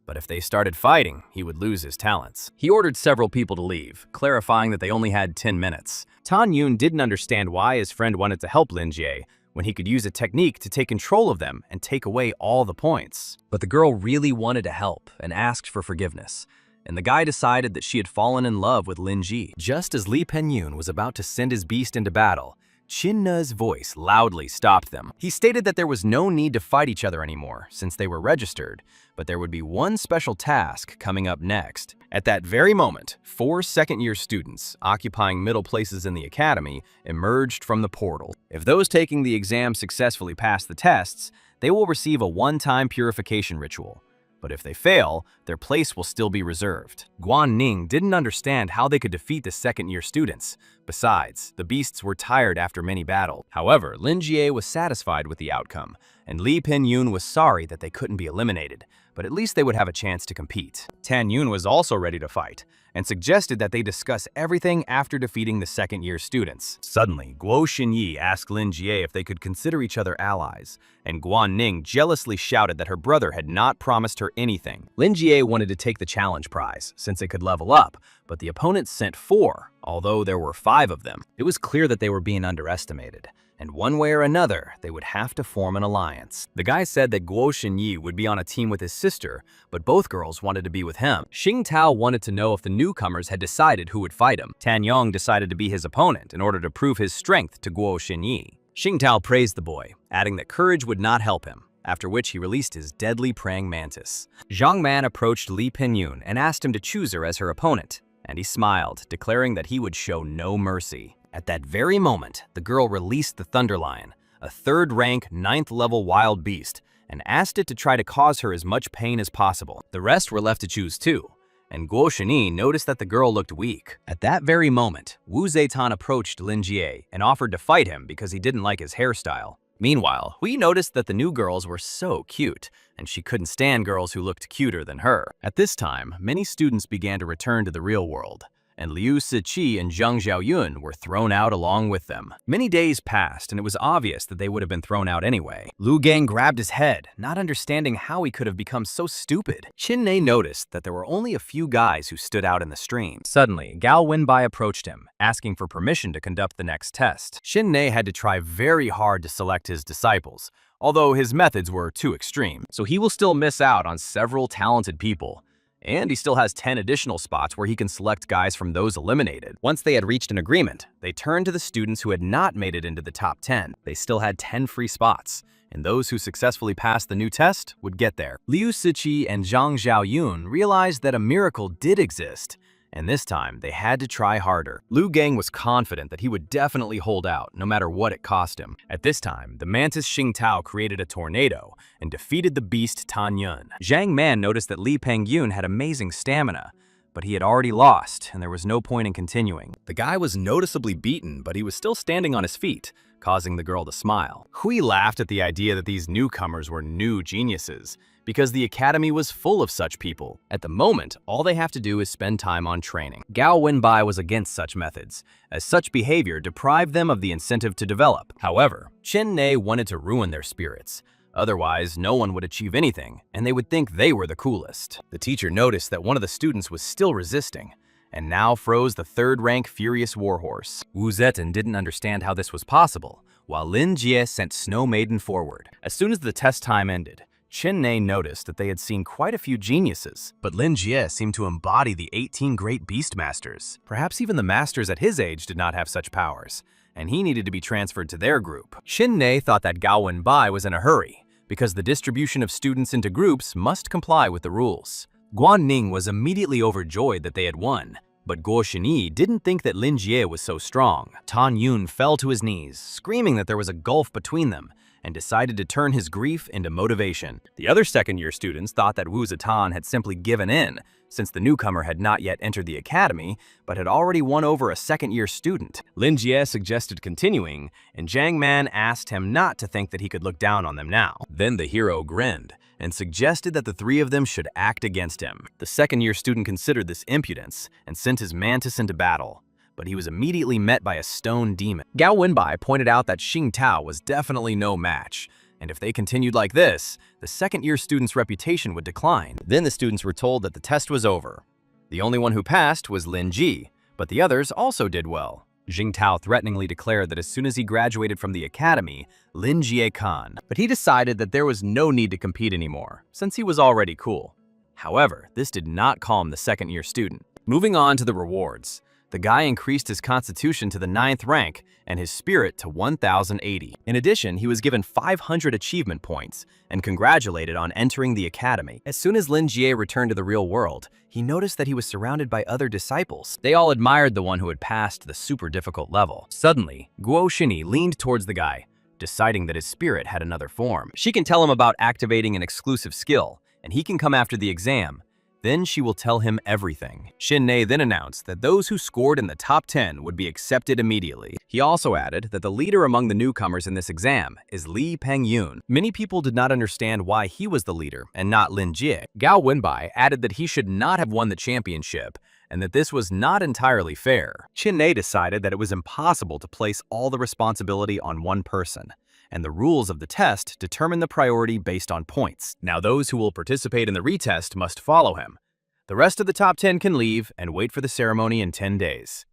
but if they started fighting, he would lose his talents. He ordered several people to leave, clarifying that they only had 10 minutes. Tan Yun didn't understand why his friend wanted to help Lin Jie, when he could use a technique to take control of them and take away all the points. But the girl really wanted to help and asked for forgiveness, and the guy decided that she had fallen in love with Lin Ji. Just as Lee Pen-yoon was about to send his beast into battle, Chin Ne's voice loudly stopped them. He stated that there was no need to fight each other anymore since they were registered, but there would be one special task coming up next. At that very moment, 4 second-year students occupying middle places in the academy emerged from the portal. If those taking the exam successfully pass the tests, they will receive a one-time purification ritual. But if they fail, their place will still be reserved. Guan Ning didn't understand how they could defeat the second-year students. Besides, the beasts were tired after many battles. However, Lin Jie was satisfied with the outcome, and Lee Pen-yoon was sorry that they couldn't be eliminated, but at least they would have a chance to compete. Tan Yun was also ready to fight, and suggested that they discuss everything after defeating the second-year students. Suddenly, Guo Xinyi asked Lin Jie if they could consider each other allies, and Guan Ning jealously shouted that her brother had not promised her anything. Lin Jie wanted to take the challenge prize, since it could level up, but the opponents sent 4, although there were 5 of them. It was clear that they were being underestimated, and one way or another, they would have to form an alliance. The guy said that Guo Xinyi would be on a team with his sister, but both girls wanted to be with him. Xing Tao wanted to know if the newcomers had decided who would fight him. Tan Yong decided to be his opponent in order to prove his strength to Guo Xinyi. Xing Tao praised the boy, adding that courage would not help him, after which he released his deadly praying mantis. Zhang Man approached Lee Pen-yoon and asked him to choose her as her opponent, and he smiled, declaring that he would show no mercy. At that very moment, the girl released the Thunder Lion, a 3rd-rank, 9th-level wild beast, and asked it to try to cause her as much pain as possible. The rest were left to choose too, and Guo Shini noticed that the girl looked weak. At that very moment, Wu Zaitan approached Lin Jie and offered to fight him because he didn't like his hairstyle. Meanwhile, Hui noticed that the new girls were so cute, and she couldn't stand girls who looked cuter than her. At this time, many students began to return to the real world, and Liu Siqi and Zhang Xiaoyun were thrown out along with them. Many days passed, and it was obvious that they would have been thrown out anyway. Lu Gang grabbed his head, not understanding how he could have become so stupid. Qin Nei noticed that there were only a few guys who stood out in the stream. Suddenly, Gao Wenbai approached him, asking for permission to conduct the next test. Qin Nei had to try very hard to select his disciples, although his methods were too extreme, so he will still miss out on several talented people. And he still has 10 additional spots where he can select guys from those eliminated. Once they had reached an agreement, they turned to the students who had not made it into the top 10. They still had 10 free spots, and those who successfully passed the new test would get there. Liu Siqi and Zhang Xiaoyun realized that a miracle did exist, and this time they had to try harder. Lu Gang was confident that he would definitely hold out, no matter what it cost him. At this time, the mantis Xing Tao created a tornado and defeated the beast Tan Yun. Zhang Man noticed that Li Pengyun had amazing stamina, but he had already lost, and there was no point in continuing. The guy was noticeably beaten, but he was still standing on his feet, causing the girl to smile. Hui laughed at the idea that these newcomers were new geniuses, because the academy was full of such people. At the moment, all they have to do is spend time on training. Gao Wenbai was against such methods, as such behavior deprived them of the incentive to develop. However, Chen Nei wanted to ruin their spirits. Otherwise, no one would achieve anything, and they would think they were the coolest. The teacher noticed that one of the students was still resisting, and now froze the 3rd-rank Furious Warhorse. Wu Zetan didn't understand how this was possible, while Lin Jie sent Snow Maiden forward. As soon as the test time ended, Chen Nei noticed that they had seen quite a few geniuses, but Lin Jie seemed to embody the 18 great Beastmasters. Perhaps even the masters at his age did not have such powers, and he needed to be transferred to their group. Chen Nei thought that Gao Wenbai was in a hurry, because the distribution of students into groups must comply with the rules. Guan Ning was immediately overjoyed that they had won, but Guo Xinyi didn't think that Lin Jie was so strong. Tan Yun fell to his knees, screaming that there was a gulf between them, and decided to turn his grief into motivation. The other second-year students thought that Wu Zetan had simply given in, since the newcomer had not yet entered the academy, but had already won over a second-year student. Lin Jie suggested continuing, and Zhang Man asked him not to think that he could look down on them now. Then the hero grinned, and suggested that the 3 of them should act against him. The second-year student considered this impudence, and sent his mantis into battle, but he was immediately met by a stone demon. Gao Wenbai pointed out that Xing Tao was definitely no match, and if they continued like this, the second-year student's reputation would decline. Then the students were told that the test was over. The only one who passed was Lin Ji, but the others also did well. Xing Tao threateningly declared that as soon as he graduated from the academy, Lin Jie Kan, but he decided that there was no need to compete anymore, since he was already cool. However, this did not calm the second-year student. Moving on to the rewards. The guy increased his constitution to the 9th rank and his spirit to 1,080. In addition, he was given 500 achievement points and congratulated on entering the academy. As soon as Lin Jie returned to the real world, he noticed that he was surrounded by other disciples. They all admired the one who had passed the super difficult level. Suddenly, Guo Shini leaned towards the guy, deciding that his spirit had another form. She can tell him about activating an exclusive skill, and he can come after the exam. Then she will tell him everything. Shin-nae then announced that those who scored in the top 10 would be accepted immediately. He also added that the leader among the newcomers in this exam is Li Pengyun. Many people did not understand why he was the leader and not Lin Jie. Gao Wenbai added that he should not have won the championship and that this was not entirely fair. Shin-nae decided that it was impossible to place all the responsibility on one person, and the rules of the test determine the priority based on points. Now those who will participate in the retest must follow him. The rest of the top 10 can leave and wait for the ceremony in 10 days.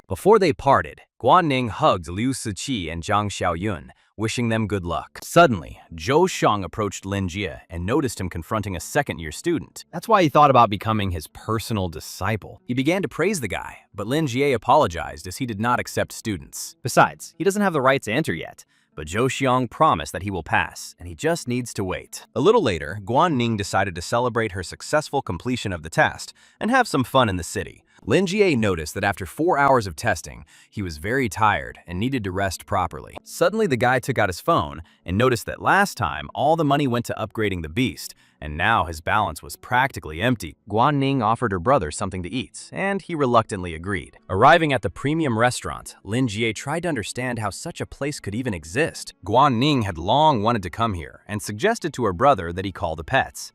Before they parted, Guan hugged Liu Siqi and Zhang Xiaoyun, wishing them good luck. Suddenly, Zhou Xiang approached Lin Jie and noticed him confronting a second-year student. That's why he thought about becoming his personal disciple. He began to praise the guy, but Lin Jie apologized as he did not accept students. Besides, he doesn't have the right to enter yet. But Zhou Xiang promised that he will pass, and he just needs to wait. A little later, Guan Ning decided to celebrate her successful completion of the test and have some fun in the city. Lin Jie noticed that after 4 hours of testing, he was very tired and needed to rest properly. Suddenly, the guy took out his phone and noticed that last time, all the money went to upgrading the beast, and now his balance was practically empty. Guan Ning offered her brother something to eat, and he reluctantly agreed. Arriving at the premium restaurant, Lin Jie tried to understand how such a place could even exist. Guan Ning had long wanted to come here and suggested to her brother that he call the pets.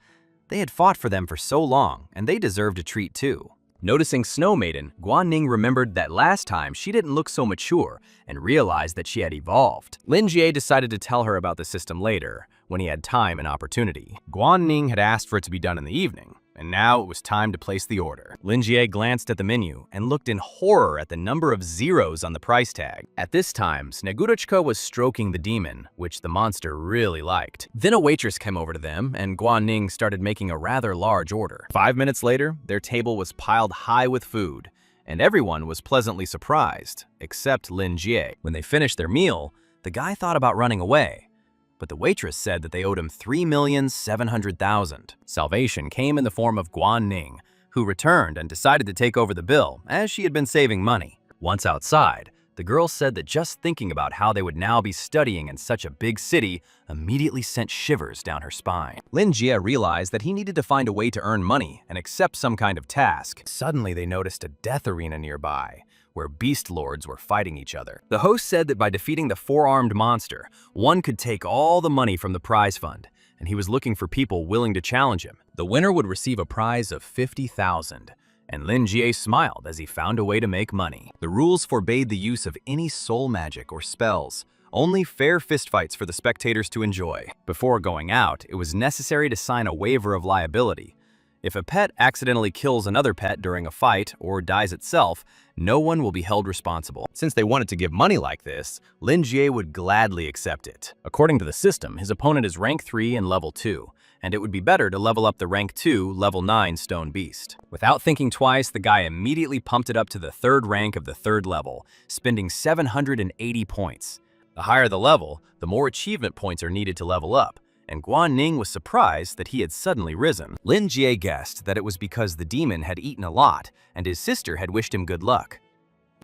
They had fought for them for so long, and they deserved a treat too. Noticing Snow Maiden, Guan Ning remembered that last time she didn't look so mature and realized that she had evolved. Lin Jie decided to tell her about the system later, when he had time and opportunity. Guan Ning had asked for it to be done in the evening, and now it was time to place the order. Lin Jie glanced at the menu and looked in horror at the number of zeros on the price tag. At this time, Snegurochka was stroking the demon, which the monster really liked. Then a waitress came over to them, and Guan Ning started making a rather large order. 5 minutes later, their table was piled high with food, and everyone was pleasantly surprised, except Lin Jie. When they finished their meal, the guy thought about running away, but the waitress said that they owed him 3,700,000. Salvation came in the form of Guan Ning, who returned and decided to take over the bill, as she had been saving money. Once outside, the girl said that just thinking about how they would now be studying in such a big city immediately sent shivers down her spine. Lin Jie realized that he needed to find a way to earn money and accept some kind of task. Suddenly, they noticed a death arena nearby, where beast lords were fighting each other. The host said that by defeating the four-armed monster, one could take all the money from the prize fund, and he was looking for people willing to challenge him. The winner would receive a prize of 50,000, and Lin Jie smiled as he found a way to make money. The rules forbade the use of any soul magic or spells, only fair fistfights for the spectators to enjoy. Before going out, it was necessary to sign a waiver of liability. If a pet accidentally kills another pet during a fight or dies itself, no one will be held responsible. Since they wanted to give money like this, Lin Jie would gladly accept it. According to the system, his opponent is rank 3 and level 2, and it would be better to level up the rank 2, level 9 stone beast. Without thinking twice, the guy immediately pumped it up to the 3rd rank of the 3rd level, spending 780 points. The higher the level, the more achievement points are needed to level up, and Guan Ning was surprised that he had suddenly risen. Lin Jie guessed that it was because the demon had eaten a lot and his sister had wished him good luck.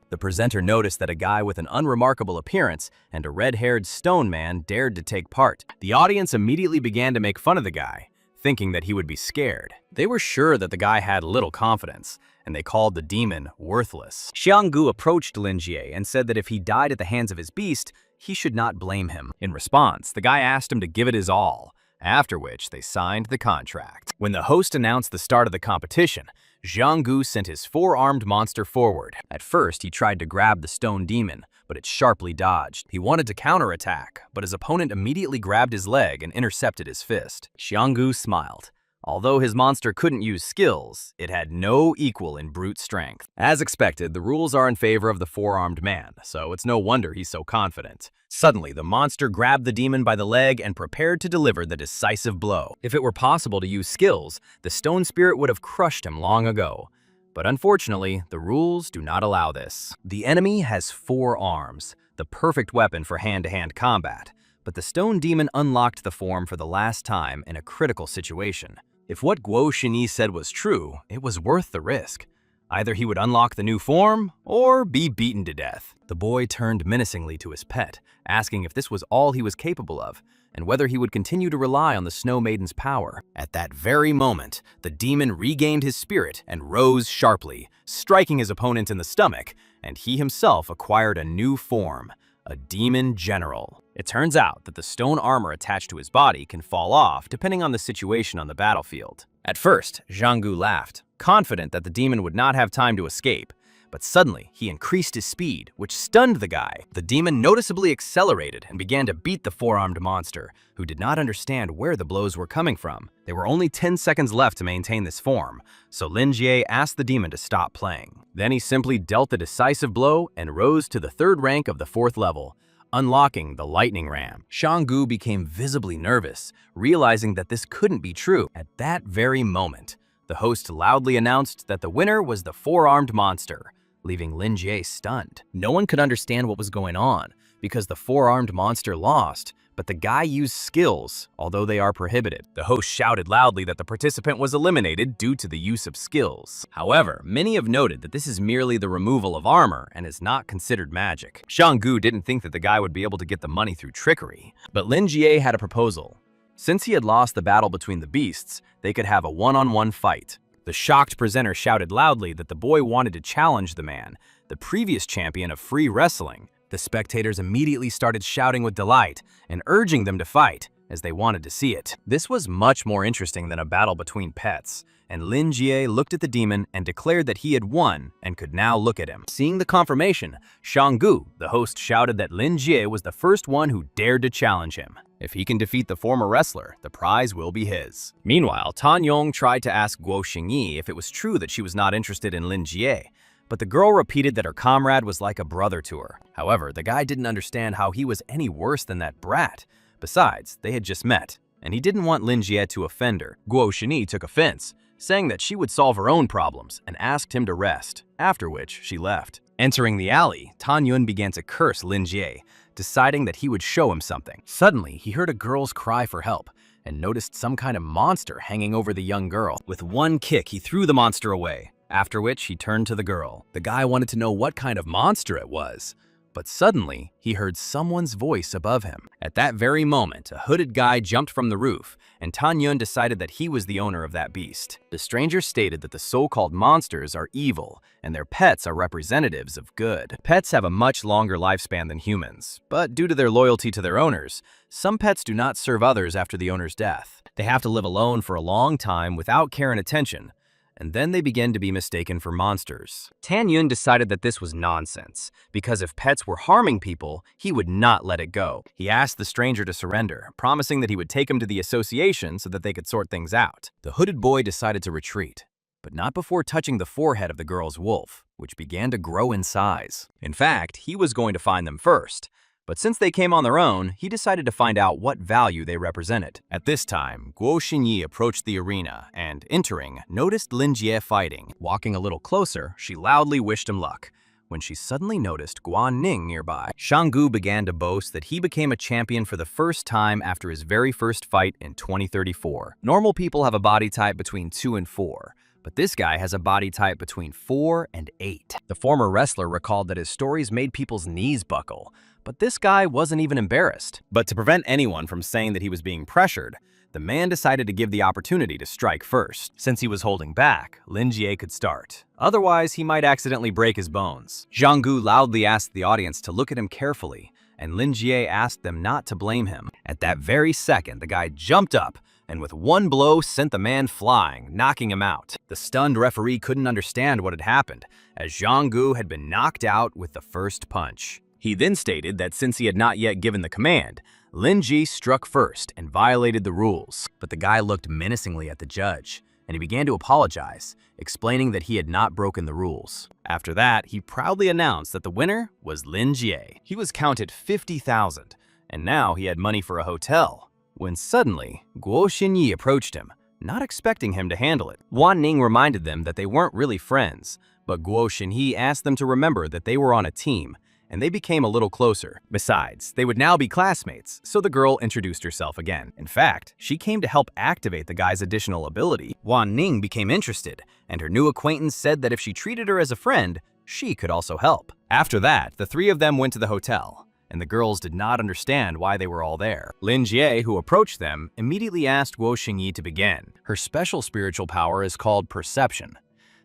The presenter noticed that a guy with an unremarkable appearance and a red-haired stone man dared to take part. The audience immediately began to make fun of the guy, thinking that he would be scared. They were sure that the guy had little confidence, and they called the demon worthless. Xianggu approached Lin Jie and said that if he died at the hands of his beast, he should not blame him. In response, the guy asked him to give it his all, after which they signed the contract. When the host announced the start of the competition, Xianggu sent his four-armed monster forward. At first, he tried to grab the stone demon, but it sharply dodged. He wanted to counterattack, but his opponent immediately grabbed his leg and intercepted his fist. Xianggu smiled. Although his monster couldn't use skills, it had no equal in brute strength. As expected, the rules are in favor of the four-armed man, so it's no wonder he's so confident. Suddenly, the monster grabbed the demon by the leg and prepared to deliver the decisive blow. If it were possible to use skills, the stone spirit would have crushed him long ago. But unfortunately, the rules do not allow this. The enemy has 4 arms, the perfect weapon for hand-to-hand combat, but the stone demon unlocked the form for the last time in a critical situation. If what Guo Xinyi said was true, it was worth the risk. Either he would unlock the new form, or be beaten to death. The boy turned menacingly to his pet, asking if this was all he was capable of, and whether he would continue to rely on the Snow Maiden's power. At that very moment, the demon regained his spirit and rose sharply, striking his opponent in the stomach, and he himself acquired a new form, a demon general. It turns out that the stone armor attached to his body can fall off depending on the situation on the battlefield. At first, Zhang Gu laughed, confident that the demon would not have time to escape, but suddenly he increased his speed, which stunned the guy. The demon noticeably accelerated and began to beat the four-armed monster, who did not understand where the blows were coming from. There were only 10 seconds left to maintain this form, so Lin Jie asked the demon to stop playing. Then he simply dealt a decisive blow and rose to the 3rd rank of the 4th level, unlocking the lightning ram. Zhang Gu became visibly nervous, realizing that this couldn't be true. At that very moment, the host loudly announced that the winner was the four-armed monster, leaving Lin Jie stunned. No one could understand what was going on, because the four-armed monster lost, but the guy used skills, although they are prohibited. The host shouted loudly that the participant was eliminated due to the use of skills. However, many have noted that this is merely the removal of armor and is not considered magic. Zhang Gu didn't think that the guy would be able to get the money through trickery, but Lin Jie had a proposal. Since he had lost the battle between the beasts, they could have a one-on-one fight. The shocked presenter shouted loudly that the boy wanted to challenge the man, the previous champion of free wrestling. The spectators immediately started shouting with delight and urging them to fight, as they wanted to see it. This was much more interesting than a battle between pets, and Lin Jie looked at the demon and declared that he had won and could now look at him. Seeing the confirmation, Zhang Gu, the host, shouted that Lin Jie was the first one who dared to challenge him. If he can defeat the former wrestler, the prize will be his. Meanwhile, Tan Yong tried to ask Guo Xingyi if it was true that she was not interested in Lin Jie, but the girl repeated that her comrade was like a brother to her. However, the guy didn't understand how he was any worse than that brat. Besides, they had just met, and he didn't want Lin Jie to offend her. Guo Xinyi took offense, saying that she would solve her own problems, and asked him to rest, after which she left. Entering the alley, Tan Yun began to curse Lin Jie, deciding that he would show him something. Suddenly, he heard a girl's cry for help, and noticed some kind of monster hanging over the young girl. With one kick, he threw the monster away, after which he turned to the girl. The guy wanted to know what kind of monster it was, but suddenly he heard someone's voice above him. At that very moment, a hooded guy jumped from the roof, and Tan Yun decided that he was the owner of that beast. The stranger stated that the so-called monsters are evil, and their pets are representatives of good. Pets have a much longer lifespan than humans, but due to their loyalty to their owners, some pets do not serve others after the owner's death. They have to live alone for a long time without care and attention, and then they begin to be mistaken for monsters. Tan Yun decided that this was nonsense, because if pets were harming people, he would not let it go. He asked the stranger to surrender, promising that he would take him to the association so that they could sort things out. The hooded boy decided to retreat, but not before touching the forehead of the girl's wolf, which began to grow in size. In fact, he was going to find them first, but since they came on their own, he decided to find out what value they represented. At this time, Guo Xinyi approached the arena and, entering, noticed Lin Jie fighting. Walking a little closer, she loudly wished him luck, when she suddenly noticed Guan Ning nearby. Zhang Gu began to boast that he became a champion for the first time after his very first fight in 2034. Normal people have a body type between 2 and 4. But this guy has a body type between 4 and 8. The former wrestler recalled that his stories made people's knees buckle, but this guy wasn't even embarrassed. But to prevent anyone from saying that he was being pressured, the man decided to give the opportunity to strike first. Since he was holding back, Lin Jie could start. Otherwise, he might accidentally break his bones. Zhang Gu loudly asked the audience to look at him carefully, and Lin Jie asked them not to blame him. At that very second, the guy jumped up, and with one blow sent the man flying, knocking him out. The stunned referee couldn't understand what had happened, as Zhang Gu had been knocked out with the first punch. He then stated that since he had not yet given the command, Lin Ji struck first and violated the rules. But the guy looked menacingly at the judge, and he began to apologize, explaining that he had not broken the rules. After that, he proudly announced that the winner was Lin Jie. He was counted 50,000, and now he had money for a hotel. When suddenly, Guo Xinyi approached him, not expecting him to handle it. Guan Ning reminded them that they weren't really friends, but Guo Xinyi asked them to remember that they were on a team, and they became a little closer. Besides, they would now be classmates, so the girl introduced herself again. In fact, she came to help activate the guy's additional ability. Guan Ning became interested, and her new acquaintance said that if she treated her as a friend, she could also help. After that, the three of them went to the hotel, and the girls did not understand why they were all there. Lin Jie, who approached them, immediately asked Guo Xingyi to begin. Her special spiritual power is called perception.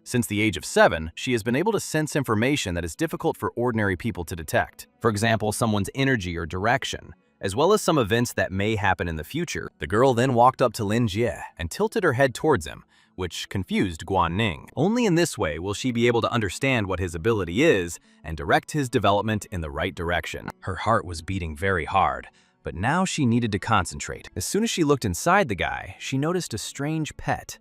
Since the age of 7, she has been able to sense information that is difficult for ordinary people to detect. For example, someone's energy or direction, as well as some events that may happen in the future. The girl then walked up to Lin Jie and tilted her head towards him, which confused Guan Ning. Only in this way will she be able to understand what his ability is and direct his development in the right direction. Her heart was beating very hard, but now she needed to concentrate. As soon as she looked inside the guy, she noticed a strange pet.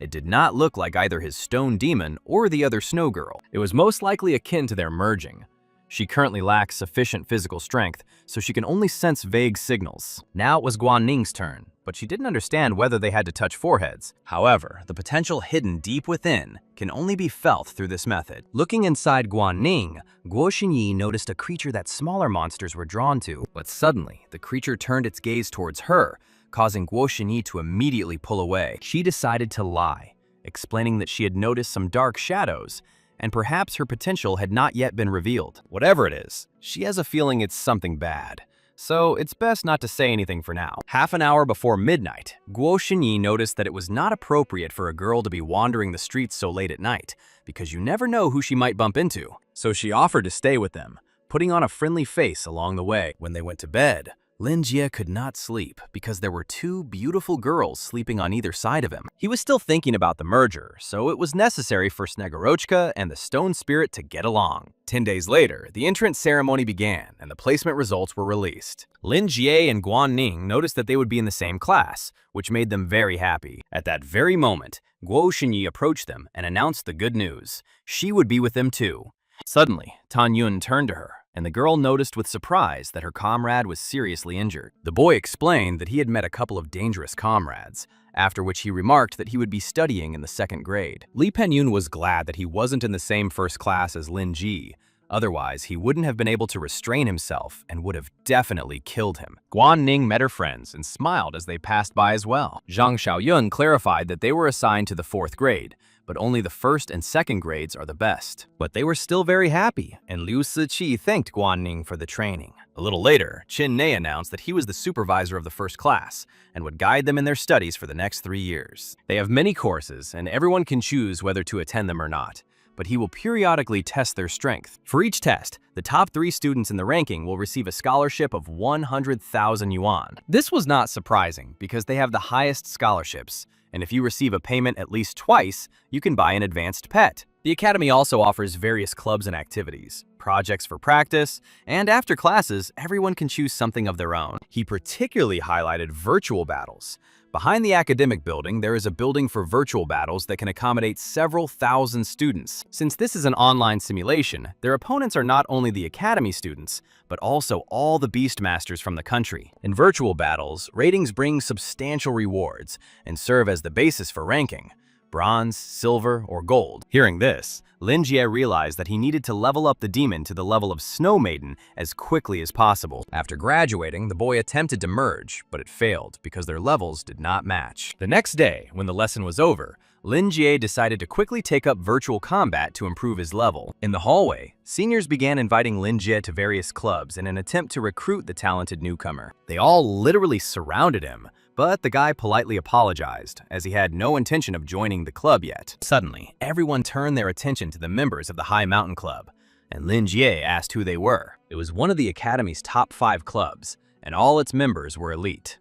It did not look like either his stone demon or the other snow girl. It was most likely akin to their merging. She currently lacks sufficient physical strength, so she can only sense vague signals. Now it was Guan Ning's turn, but she didn't understand whether they had to touch foreheads. However, the potential hidden deep within can only be felt through this method. Looking inside Guan Ning, Guo Xinyi noticed a creature that smaller monsters were drawn to. But suddenly, the creature turned its gaze towards her, causing Guo Xinyi to immediately pull away. She decided to lie, explaining that she had noticed some dark shadows, and perhaps her potential had not yet been revealed. Whatever it is, she has a feeling it's something bad, so it's best not to say anything for now. Half an hour before midnight, Guo Xinyi noticed that it was not appropriate for a girl to be wandering the streets so late at night, because you never know who she might bump into. So she offered to stay with them, putting on a friendly face along the way. When they went to bed, Lin Jie could not sleep because there were two beautiful girls sleeping on either side of him. He was still thinking about the merger, so it was necessary for Snegorochka and the Stone Spirit to get along. 10 days later, the entrance ceremony began and the placement results were released. Lin Jie and Guan Ning noticed that they would be in the same class, which made them very happy. At that very moment, Guo Xinyi approached them and announced the good news. She would be with them too. Suddenly, Tan Yun turned to her, and the girl noticed with surprise that her comrade was seriously injured. The boy explained that he had met a couple of dangerous comrades, after which he remarked that he would be studying in the 2nd grade. Li Penyun was glad that he wasn't in the same first class as Lin Ji, otherwise he wouldn't have been able to restrain himself and would have definitely killed him. Guan Ning met her friends and smiled as they passed by as well. Zhang Xiaoyun clarified that they were assigned to the 4th grade, but only the 1st and 2nd grades are the best. But they were still very happy, and Liu Siqi thanked Guan Ning for the training. A little later, Qin Nei announced that he was the supervisor of the 1st class and would guide them in their studies for the next 3 years. They have many courses, and everyone can choose whether to attend them or not, but he will periodically test their strength. For each test, the top 3 students in the ranking will receive a scholarship of 100,000 yuan. This was not surprising because they have the highest scholarships, and if you receive a payment at least twice, you can buy an advanced pet. The academy also offers various clubs and activities, projects for practice, and after classes, everyone can choose something of their own. He particularly highlighted virtual battles. Behind the academic building, there is a building for virtual battles that can accommodate several thousand students. Since this is an online simulation, their opponents are not only the academy students, but also all the Beastmasters from the country. In virtual battles, ratings bring substantial rewards and serve as the basis for ranking: bronze, silver, or gold. Hearing this, Lin Jie realized that he needed to level up the demon to the level of Snow Maiden as quickly as possible. After graduating, the boy attempted to merge, but it failed because their levels did not match. The next day, when the lesson was over, Lin Jie decided to quickly take up virtual combat to improve his level. In the hallway, seniors began inviting Lin Jie to various clubs in an attempt to recruit the talented newcomer. They all literally surrounded him, but the guy politely apologized, as he had no intention of joining the club yet. Suddenly, everyone turned their attention to the members of the High Mountain Club, and Lin Jie asked who they were. It was one of the Academy's top 5 clubs, and all its members were elite.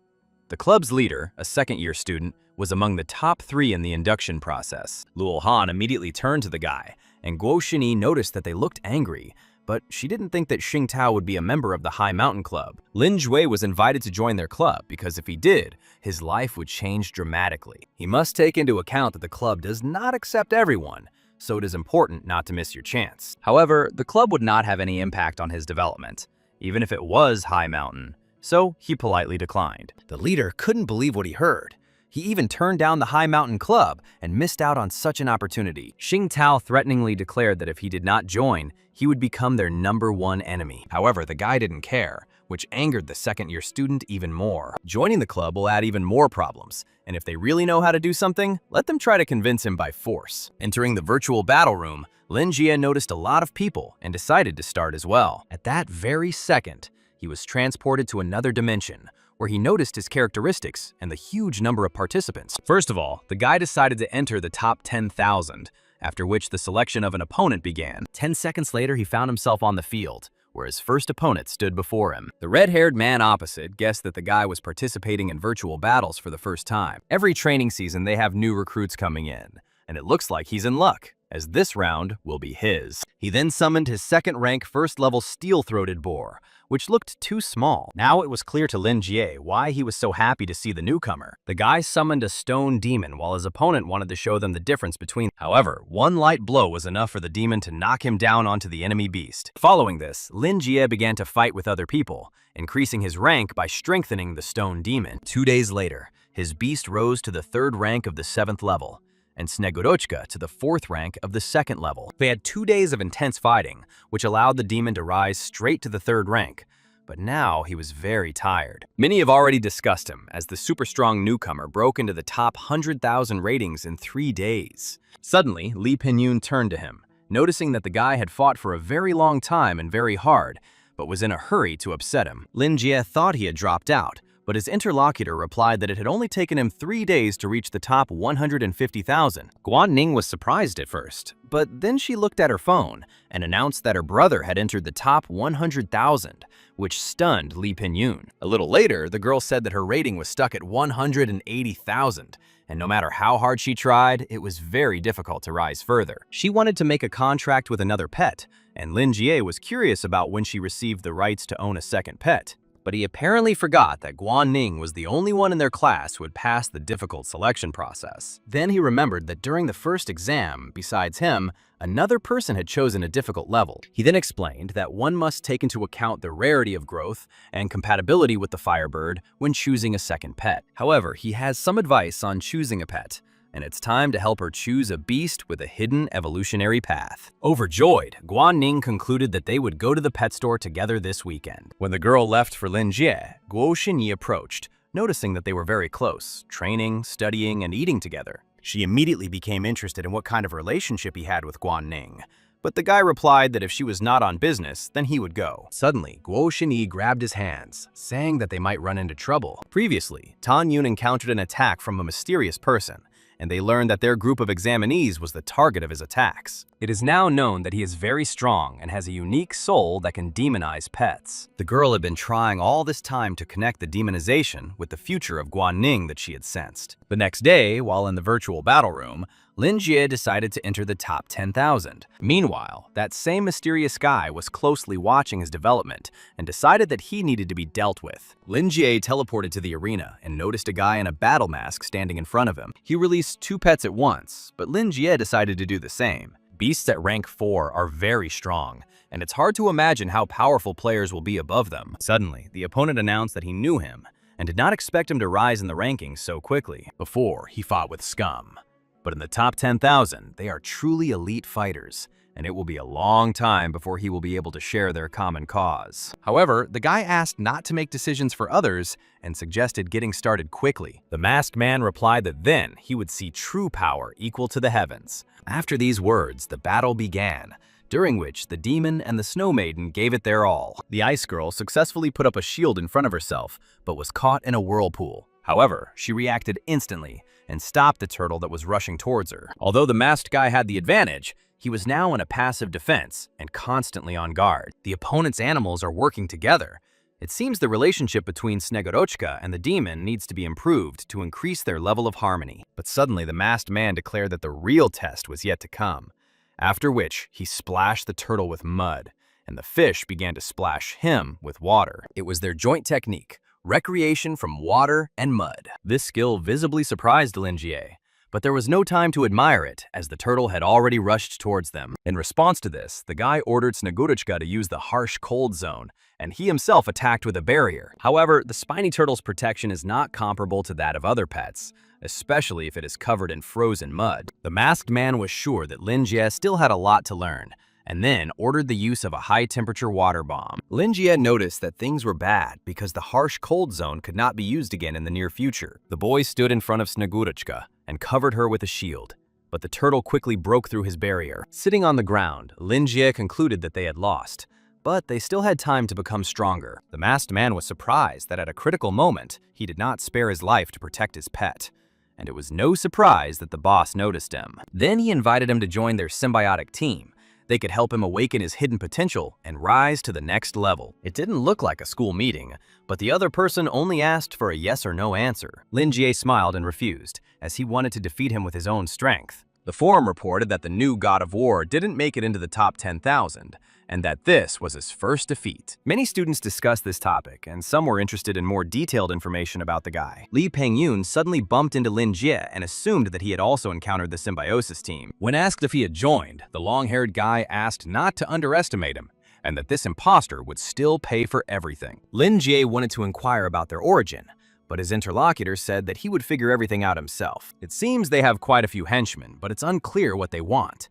The club's leader, a 2nd-year student, was among the top 3 in the induction process. Luo Han immediately turned to the guy, and Guo Xinyi noticed that they looked angry, but she didn't think that Xing Tao would be a member of the High Mountain Club. Lin Jue was invited to join their club because if he did, his life would change dramatically. He must take into account that the club does not accept everyone, so it is important not to miss your chance. However, the club would not have any impact on his development, even if it was High Mountain, so he politely declined. The leader couldn't believe what he heard. He even turned down the High Mountain Club and missed out on such an opportunity. Xing Tao threateningly declared that if he did not join, he would become their #1 enemy. However, the guy didn't care, which angered the second-year student even more. Joining the club will add even more problems, and if they really know how to do something, let them try to convince him by force. Entering the virtual battle room, Lin Jie noticed a lot of people and decided to start as well. At that very second, he was transported to another dimension, where he noticed his characteristics and the huge number of participants. First of all, the guy decided to enter the top 10,000, after which the selection of an opponent began. 10 seconds later, he found himself on the field, where his first opponent stood before him. The red-haired man opposite guessed that the guy was participating in virtual battles for the first time. Every training season, they have new recruits coming in, and it looks like he's in luck, as this round will be his. He then summoned his second-rank first-level steel-throated boar, which looked too small. Now it was clear to Lin Jie why he was so happy to see the newcomer. The guy summoned a stone demon while his opponent wanted to show them the difference between them. However, one light blow was enough for the demon to knock him down onto the enemy beast. Following this, Lin Jie began to fight with other people, increasing his rank by strengthening the stone demon. 2 days later, his beast rose to the 3rd rank of the 7th level, and Snegorochka to the 4th rank of the 2nd level. They had 2 days of intense fighting, which allowed the demon to rise straight to the 3rd rank. But now he was very tired. Many have already discussed him, as the super strong newcomer broke into the top 100,000 ratings in 3 days. Suddenly, Li Pinyun turned to him, noticing that the guy had fought for a very long time and very hard, but was in a hurry to upset him. Lin Jie thought he had dropped out, but his interlocutor replied that it had only taken him 3 days to reach the top 150,000. Guan Ning was surprised at first, but then she looked at her phone and announced that her brother had entered the top 100,000, which stunned Li Pinyun. A little later, the girl said that her rating was stuck at 180,000, and no matter how hard she tried, it was very difficult to rise further. She wanted to make a contract with another pet, and Lin Jie was curious about when she received the rights to own a second pet. But he apparently forgot that Guan Ning was the only one in their class who had passed the difficult selection process. Then he remembered that during the first exam, besides him, another person had chosen a difficult level. He then explained that one must take into account the rarity of growth and compatibility with the Firebird when choosing a second pet. However, he has some advice on choosing a pet, and it's time to help her choose a beast with a hidden evolutionary path. Overjoyed, Guan Ning concluded that they would go to the pet store together this weekend. When the girl left for Lin Jie, Guo Xinyi approached, noticing that they were very close, training, studying, and eating together. She immediately became interested in what kind of relationship he had with Guan Ning, but the guy replied that if she was not on business, then he would go. Suddenly, Guo Xinyi grabbed his hands, saying that they might run into trouble. Previously, Tan Yun encountered an attack from a mysterious person, and they learned that their group of examinees was the target of his attacks. It is now known that he is very strong and has a unique soul that can demonize pets. The girl had been trying all this time to connect the demonization with the future of Guan Ning that she had sensed. The next day, while in the virtual battle room, Lin Jie decided to enter the top 10,000. Meanwhile, that same mysterious guy was closely watching his development and decided that he needed to be dealt with. Lin Jie teleported to the arena and noticed a guy in a battle mask standing in front of him. He released 2 pets at once, but Lin Jie decided to do the same. Beasts at rank 4 are very strong, and it's hard to imagine how powerful players will be above them. Suddenly, the opponent announced that he knew him and did not expect him to rise in the rankings so quickly. Before, he fought with scum. But in the top 10,000, they are truly elite fighters, and it will be a long time before he will be able to share their common cause. However, the guy asked not to make decisions for others and suggested getting started quickly. The masked man replied that then he would see true power equal to the heavens. After these words, the battle began, during which the demon and the snow maiden gave it their all. The ice girl successfully put up a shield in front of herself, but was caught in a whirlpool. However, she reacted instantly and stopped the turtle that was rushing towards her. Although the masked guy had the advantage, he was now in a passive defense and constantly on guard. The opponent's animals are working together. It seems the relationship between Snegorochka and the demon needs to be improved to increase their level of harmony. But suddenly the masked man declared that the real test was yet to come, after which he splashed the turtle with mud, and the fish began to splash him with water. It was their joint technique, recreation from water and mud. This skill visibly surprised Lin Jie, but there was no time to admire it, as the turtle had already rushed towards them. In response to this, the guy ordered Sneguruchka to use the harsh cold zone, and he himself attacked with a barrier. However, the spiny turtle's protection is not comparable to that of other pets, especially if it is covered in frozen mud. The masked man was sure that Lin Jie still had a lot to learn, and then ordered the use of a high-temperature water bomb. Lin Jie noticed that things were bad because the harsh cold zone could not be used again in the near future. The boy stood in front of Sneguruchka and covered her with a shield, but the turtle quickly broke through his barrier. Sitting on the ground, Lin Jie concluded that they had lost, but they still had time to become stronger. The masked man was surprised that at a critical moment, he did not spare his life to protect his pet, and it was no surprise that the boss noticed him. Then he invited him to join their symbiotic team. They could help him awaken his hidden potential and rise to the next level. It didn't look like a school meeting, but the other person only asked for a yes or no answer. Lin Jie smiled and refused, as he wanted to defeat him with his own strength. The forum reported that the new god of war didn't make it into the top 10,000, and that this was his first defeat. Many students discussed this topic, and some were interested in more detailed information about the guy. Li Pengyun suddenly bumped into Lin Jie and assumed that he had also encountered the symbiosis team. When asked if he had joined, the long-haired guy asked not to underestimate him, and that this imposter would still pay for everything. Lin Jie wanted to inquire about their origin, but his interlocutor said that he would figure everything out himself. It seems they have quite a few henchmen, but it's unclear what they want.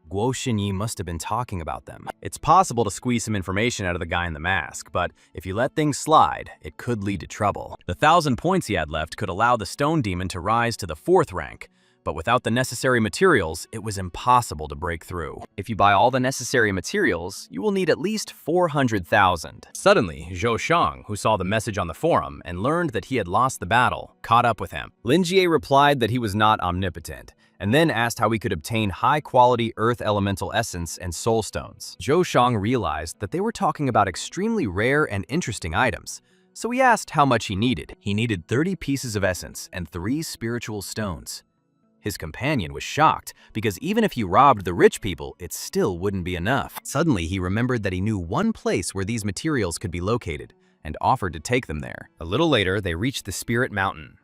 Guo Xinyi must have been talking about them. It's possible to squeeze some information out of the guy in the mask, but if you let things slide, it could lead to trouble. The 1,000 points he had left could allow the stone demon to rise to the 4th rank, but without the necessary materials, it was impossible to break through. If you buy all the necessary materials, you will need at least 400,000. Suddenly, Zhou Shang, who saw the message on the forum and learned that he had lost the battle, caught up with him. Lin Jie replied that he was not omnipotent, and then asked how he could obtain high-quality earth elemental essence and soul stones. Zhou Shang realized that they were talking about extremely rare and interesting items, so he asked how much he needed. He needed 30 pieces of essence and 3 spiritual stones. His companion was shocked, because even if he robbed the rich people, it still wouldn't be enough. Suddenly, he remembered that he knew one place where these materials could be located, and offered to take them there. A little later, they reached the Spirit Mountain.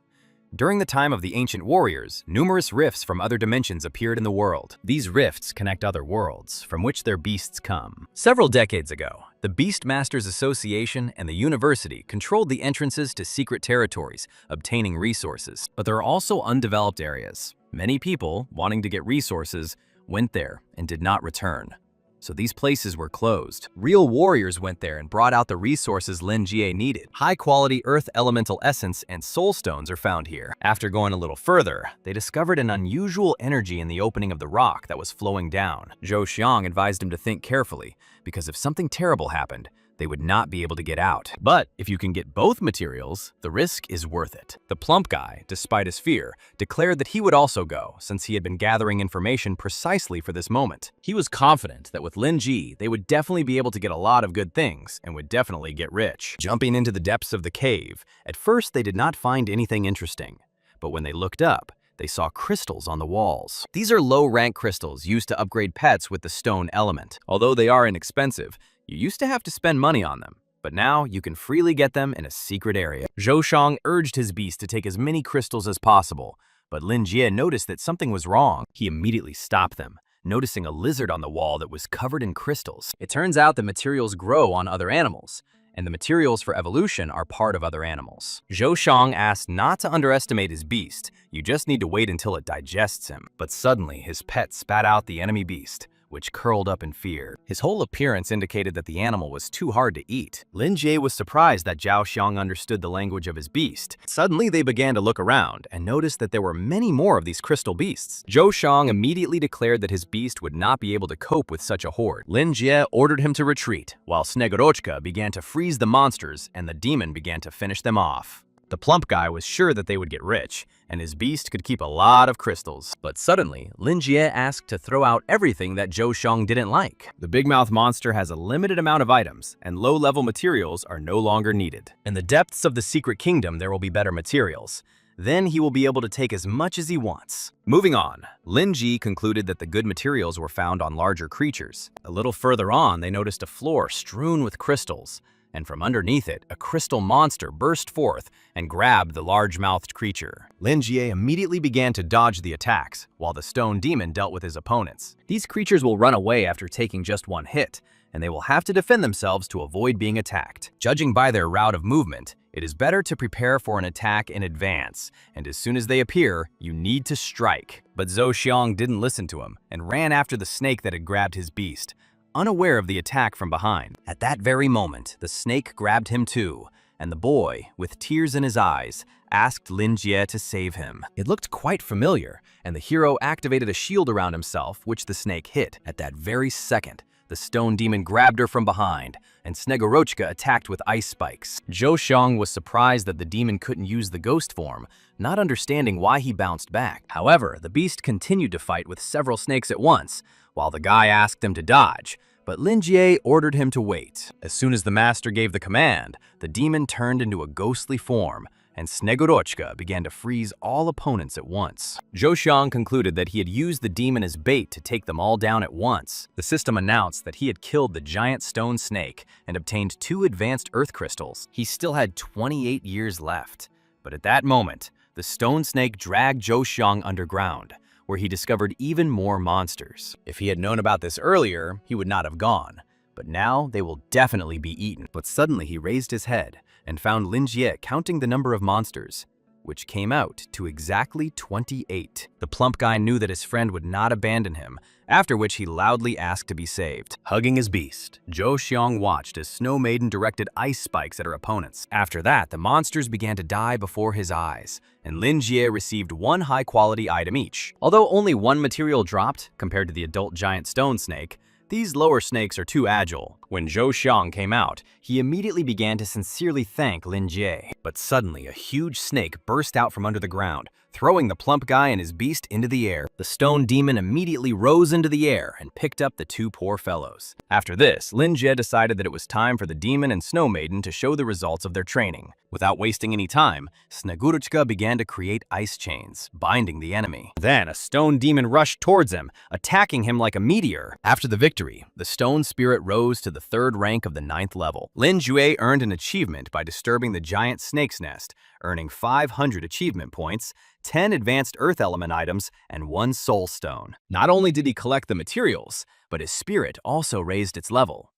During the time of the ancient warriors, numerous rifts from other dimensions appeared in the world. These rifts connect other worlds, from which their beasts come. Several decades ago, the Beastmasters Association and the university controlled the entrances to secret territories, obtaining resources. But there are also undeveloped areas. Many people, wanting to get resources, went there and did not return. So these places were closed. Real warriors went there and brought out the resources Lin Jie needed. High-quality earth elemental essence and soul stones are found here. After going a little further, they discovered an unusual energy in the opening of the rock that was flowing down. Zhou Xiang advised him to think carefully, because if something terrible happened, they would not be able to get out. But if you can get both materials, the risk is worth it. The plump guy, despite his fear, declared that he would also go, since he had been gathering information precisely for this moment. He was confident that with Lin Ji, they would definitely be able to get a lot of good things and would definitely get rich. Jumping into the depths of the cave, at first they did not find anything interesting. But when they looked up, they saw crystals on the walls. These are low-rank crystals used to upgrade pets with the stone element. Although they are inexpensive, you used to have to spend money on them, but now you can freely get them in a secret area. Zhou Shang urged his beast to take as many crystals as possible, but Lin Jie noticed that something was wrong. He immediately stopped them, noticing a lizard on the wall that was covered in crystals. It turns out that materials grow on other animals, and the materials for evolution are part of other animals. Zhou Shang asked not to underestimate his beast. You just need to wait until it digests him. But suddenly, his pet spat out the enemy beast, which curled up in fear. His whole appearance indicated that the animal was too hard to eat. Lin Jie was surprised that Zhao Xiang understood the language of his beast. Suddenly, they began to look around and noticed that there were many more of these crystal beasts. Zhou Xiang immediately declared that his beast would not be able to cope with such a horde. Lin Jie ordered him to retreat, while Sneguruchka began to freeze the monsters and the demon began to finish them off. The plump guy was sure that they would get rich, and his beast could keep a lot of crystals. But suddenly, Lin Jie asked to throw out everything that Zhou Xiang didn't like. The big mouth monster has a limited amount of items, and low-level materials are no longer needed. In the depths of the secret kingdom, there will be better materials. Then he will be able to take as much as he wants. Moving on, Lin Ji concluded that the good materials were found on larger creatures. A little further on, they noticed a floor strewn with crystals, and from underneath it, a crystal monster burst forth and grabbed the large-mouthed creature. Lin Jie immediately began to dodge the attacks, while the stone demon dealt with his opponents. These creatures will run away after taking just one hit, and they will have to defend themselves to avoid being attacked. Judging by their route of movement, it is better to prepare for an attack in advance, and as soon as they appear, you need to strike. But Zhou Xiang didn't listen to him and ran after the snake that had grabbed his beast, unaware of the attack from behind. At that very moment, the snake grabbed him too, and the boy, with tears in his eyes, asked Lin Jie to save him. It looked quite familiar, and the hero activated a shield around himself, which the snake hit. At that very second, the stone demon grabbed her from behind, and Snegorochka attacked with ice spikes. Zhou Xiang was surprised that the demon couldn't use the ghost form, not understanding why he bounced back. However, the beast continued to fight with several snakes at once, while the guy asked him to dodge, but Lin Jie ordered him to wait. As soon as the master gave the command, the demon turned into a ghostly form, and Snegorochka began to freeze all opponents at once. Zhou Xiang concluded that he had used the demon as bait to take them all down at once. The system announced that he had killed the giant stone snake and obtained 2 advanced earth crystals. He still had 28 years left, but at that moment, the stone snake dragged Zhou Xiang underground, where he discovered even more monsters. If he had known about this earlier, he would not have gone, but now they will definitely be eaten. But suddenly he raised his head and found Lin Jie counting the number of monsters, which came out to exactly 28. The plump guy knew that his friend would not abandon him, after which he loudly asked to be saved. Hugging his beast, Zhou Xiang watched as Snow Maiden directed ice spikes at her opponents. After that, the monsters began to die before his eyes, and Lin Jie received 1 high-quality item each. Although only 1 material dropped compared to the adult giant stone snake, these lower snakes are too agile. When Zhou Xiang came out, he immediately began to sincerely thank Lin Jie. But suddenly, a huge snake burst out from under the ground, throwing the plump guy and his beast into the air. The stone demon immediately rose into the air and picked up the 2 poor fellows. After this, Lin Jie decided that it was time for the demon and Snow Maiden to show the results of their training. Without wasting any time, Snegorochka began to create ice chains, binding the enemy. Then a stone demon rushed towards him, attacking him like a meteor. After the victory, the stone spirit rose to the 3rd rank of the 9th level. Lin Jue earned an achievement by disturbing the giant snake's nest, earning 500 achievement points, 10 advanced earth element items, and 1 soul stone. Not only did he collect the materials, but his spirit also raised its level.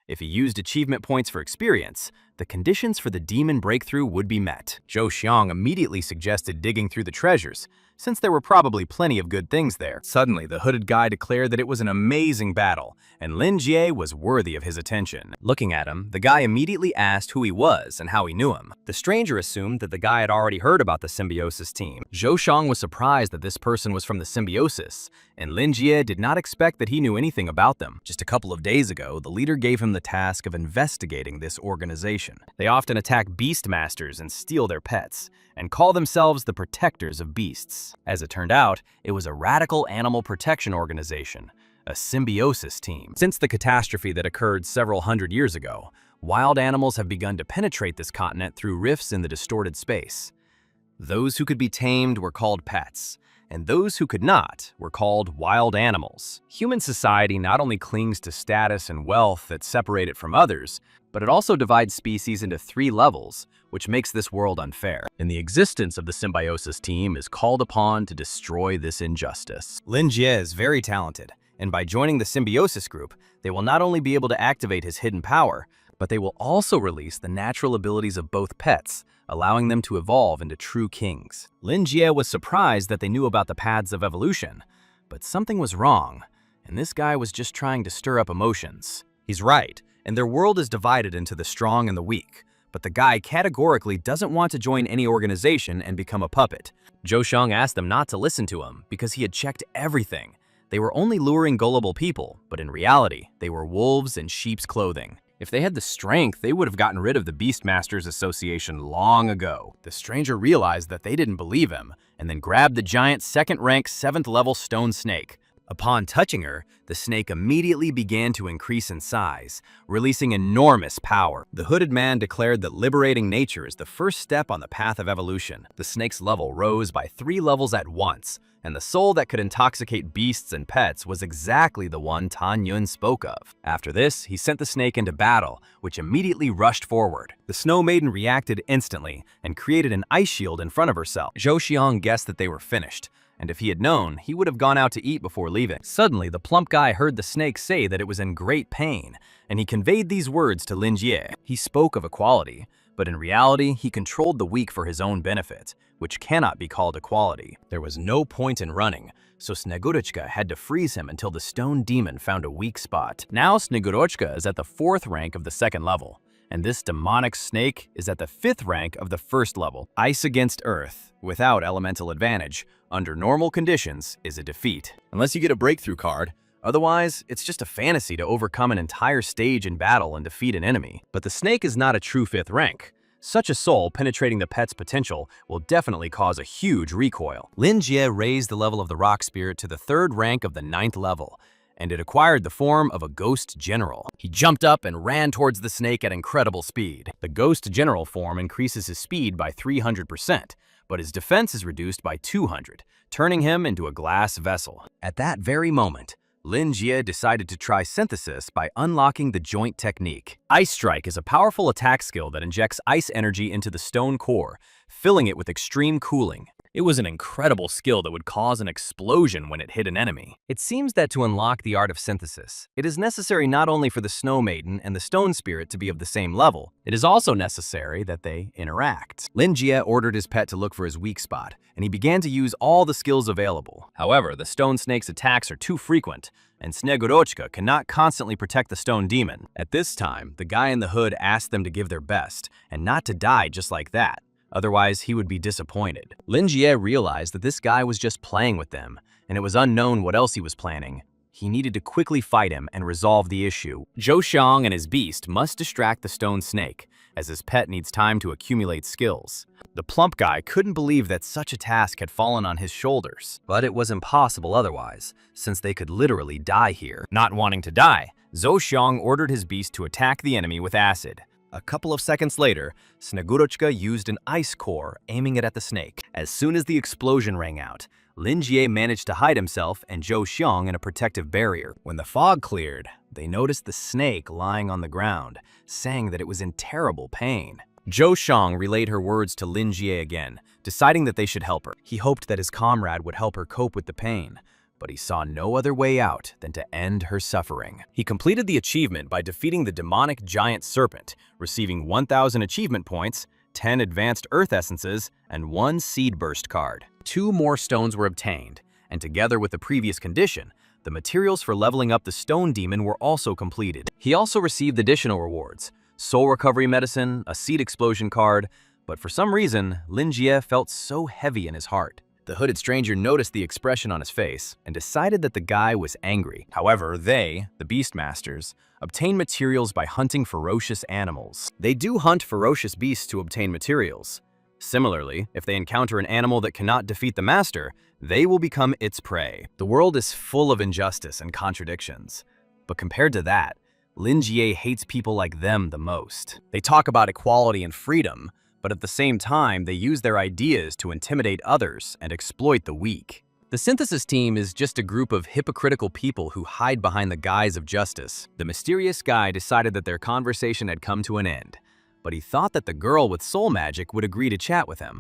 If he used achievement points for experience, the conditions for the demon breakthrough would be met. Zhou Xiang immediately suggested digging through the treasures, since there were probably plenty of good things there. Suddenly, the hooded guy declared that it was an amazing battle, and Lin Jie was worthy of his attention. Looking at him, the guy immediately asked who he was and how he knew him. The stranger assumed that the guy had already heard about the symbiosis team. Zhou Xiang was surprised that this person was from the symbiosis, and Lin Jie did not expect that he knew anything about them. Just a couple of days ago, the leader gave him the task of investigating this organization. They often attack beast masters and steal their pets, and call themselves the protectors of beasts. As it turned out, it was a radical animal protection organization, a symbiosis team. Since the catastrophe that occurred several hundred years ago, wild animals have begun to penetrate this continent through rifts in the distorted space. Those who could be tamed were called pets, and those who could not were called wild animals. Human society not only clings to status and wealth that separate it from others, but it also divides species into 3 levels, which makes this world unfair. And the existence of the symbiosis team is called upon to destroy this injustice. Lin Jie is very talented, and by joining the symbiosis group, they will not only be able to activate his hidden power, but they will also release the natural abilities of both pets, allowing them to evolve into true kings. Lin Jie was surprised that they knew about the paths of evolution, but something was wrong, and this guy was just trying to stir up emotions. He's right, and their world is divided into the strong and the weak, but the guy categorically doesn't want to join any organization and become a puppet. Zhou Xiang asked them not to listen to him because he had checked everything. They were only luring gullible people, but in reality, they were wolves in sheep's clothing. If they had the strength, they would have gotten rid of the Beastmasters Association long ago. The stranger realized that they didn't believe him, and then grabbed the giant 2nd-rank 7th-level stone snake, Upon touching her, the snake immediately began to increase in size, releasing enormous power. The hooded man declared that liberating nature is the first step on the path of evolution. The snake's level rose by 3 levels at once, and the soul that could intoxicate beasts and pets was exactly the one Tan Yun spoke of. After this, he sent the snake into battle, which immediately rushed forward. The Snow Maiden reacted instantly and created an ice shield in front of herself. Zhou Xiang guessed that they were finished, and if he had known, he would have gone out to eat before leaving. Suddenly, the plump guy heard the snake say that it was in great pain, and he conveyed these words to Lin Jie. He spoke of equality, but in reality, he controlled the weak for his own benefit, which cannot be called equality. There was no point in running, so Snegurochka had to freeze him until the stone demon found a weak spot. Now Snegurochka is at the 4th rank of the 2nd level, and this demonic snake is at the 5th rank of the 1st level. Ice against earth, without elemental advantage, under normal conditions, is a defeat. Unless you get a breakthrough card, otherwise, it's just a fantasy to overcome an entire stage in battle and defeat an enemy. But the snake is not a true 5th rank. Such a soul penetrating the pet's potential will definitely cause a huge recoil. Lin Jie raised the level of the rock spirit to the 3rd rank of the 9th level, and it acquired the form of a ghost general. He jumped up and ran towards the snake at incredible speed. The ghost general form increases his speed by 300%, but his defense is reduced by 200, turning him into a glass vessel. At that very moment, Lin Jie decided to try synthesis by unlocking the joint technique. Ice Strike is a powerful attack skill that injects ice energy into the stone core, filling it with extreme cooling. It was an incredible skill that would cause an explosion when it hit an enemy. It seems that to unlock the art of synthesis, it is necessary not only for the Snow Maiden and the Stone Spirit to be of the same level, it is also necessary that they interact. Lin Jie ordered his pet to look for his weak spot, and he began to use all the skills available. However, the Stone Snake's attacks are too frequent, and Snegurochka cannot constantly protect the Stone Demon. At this time, the guy in the hood asked them to give their best, and not to die just like that. Otherwise, he would be disappointed. Lin Jie realized that this guy was just playing with them, and it was unknown what else he was planning. He needed to quickly fight him and resolve the issue. Zhou Xiang and his beast must distract the stone snake, as his pet needs time to accumulate skills. The plump guy couldn't believe that such a task had fallen on his shoulders, but it was impossible otherwise, since they could literally die here. Not wanting to die, Zhou Xiang ordered his beast to attack the enemy with acid. A couple of seconds later, Snegurochka used an ice core, aiming it at the snake. As soon as the explosion rang out, Lin Jie managed to hide himself and Zhou Xiang in a protective barrier. When the fog cleared, they noticed the snake lying on the ground, saying that it was in terrible pain. Zhou Xiang relayed her words to Lin Jie again, deciding that they should help her. He hoped that his comrade would help her cope with the pain, but he saw no other way out than to end her suffering. He completed the achievement by defeating the demonic giant serpent, receiving 1,000 achievement points, 10 advanced earth essences, and 1 seed burst card. 2 more stones were obtained, and together with the previous condition, the materials for leveling up the stone demon were also completed. He also received additional rewards, soul recovery medicine, a seed explosion card, but for some reason, Lin Jie felt so heavy in his heart. The hooded stranger noticed the expression on his face and decided that the guy was angry. However, they, the Beastmasters, obtain materials by hunting ferocious animals. They do hunt ferocious beasts to obtain materials. Similarly, if they encounter an animal that cannot defeat the master, they will become its prey. The world is full of injustice and contradictions. But compared to that, Lin Jie hates people like them the most. They talk about equality and freedom, but at the same time, they use their ideas to intimidate others and exploit the weak. The synthesis team is just a group of hypocritical people who hide behind the guise of justice. The mysterious guy decided that their conversation had come to an end, but he thought that the girl with soul magic would agree to chat with him.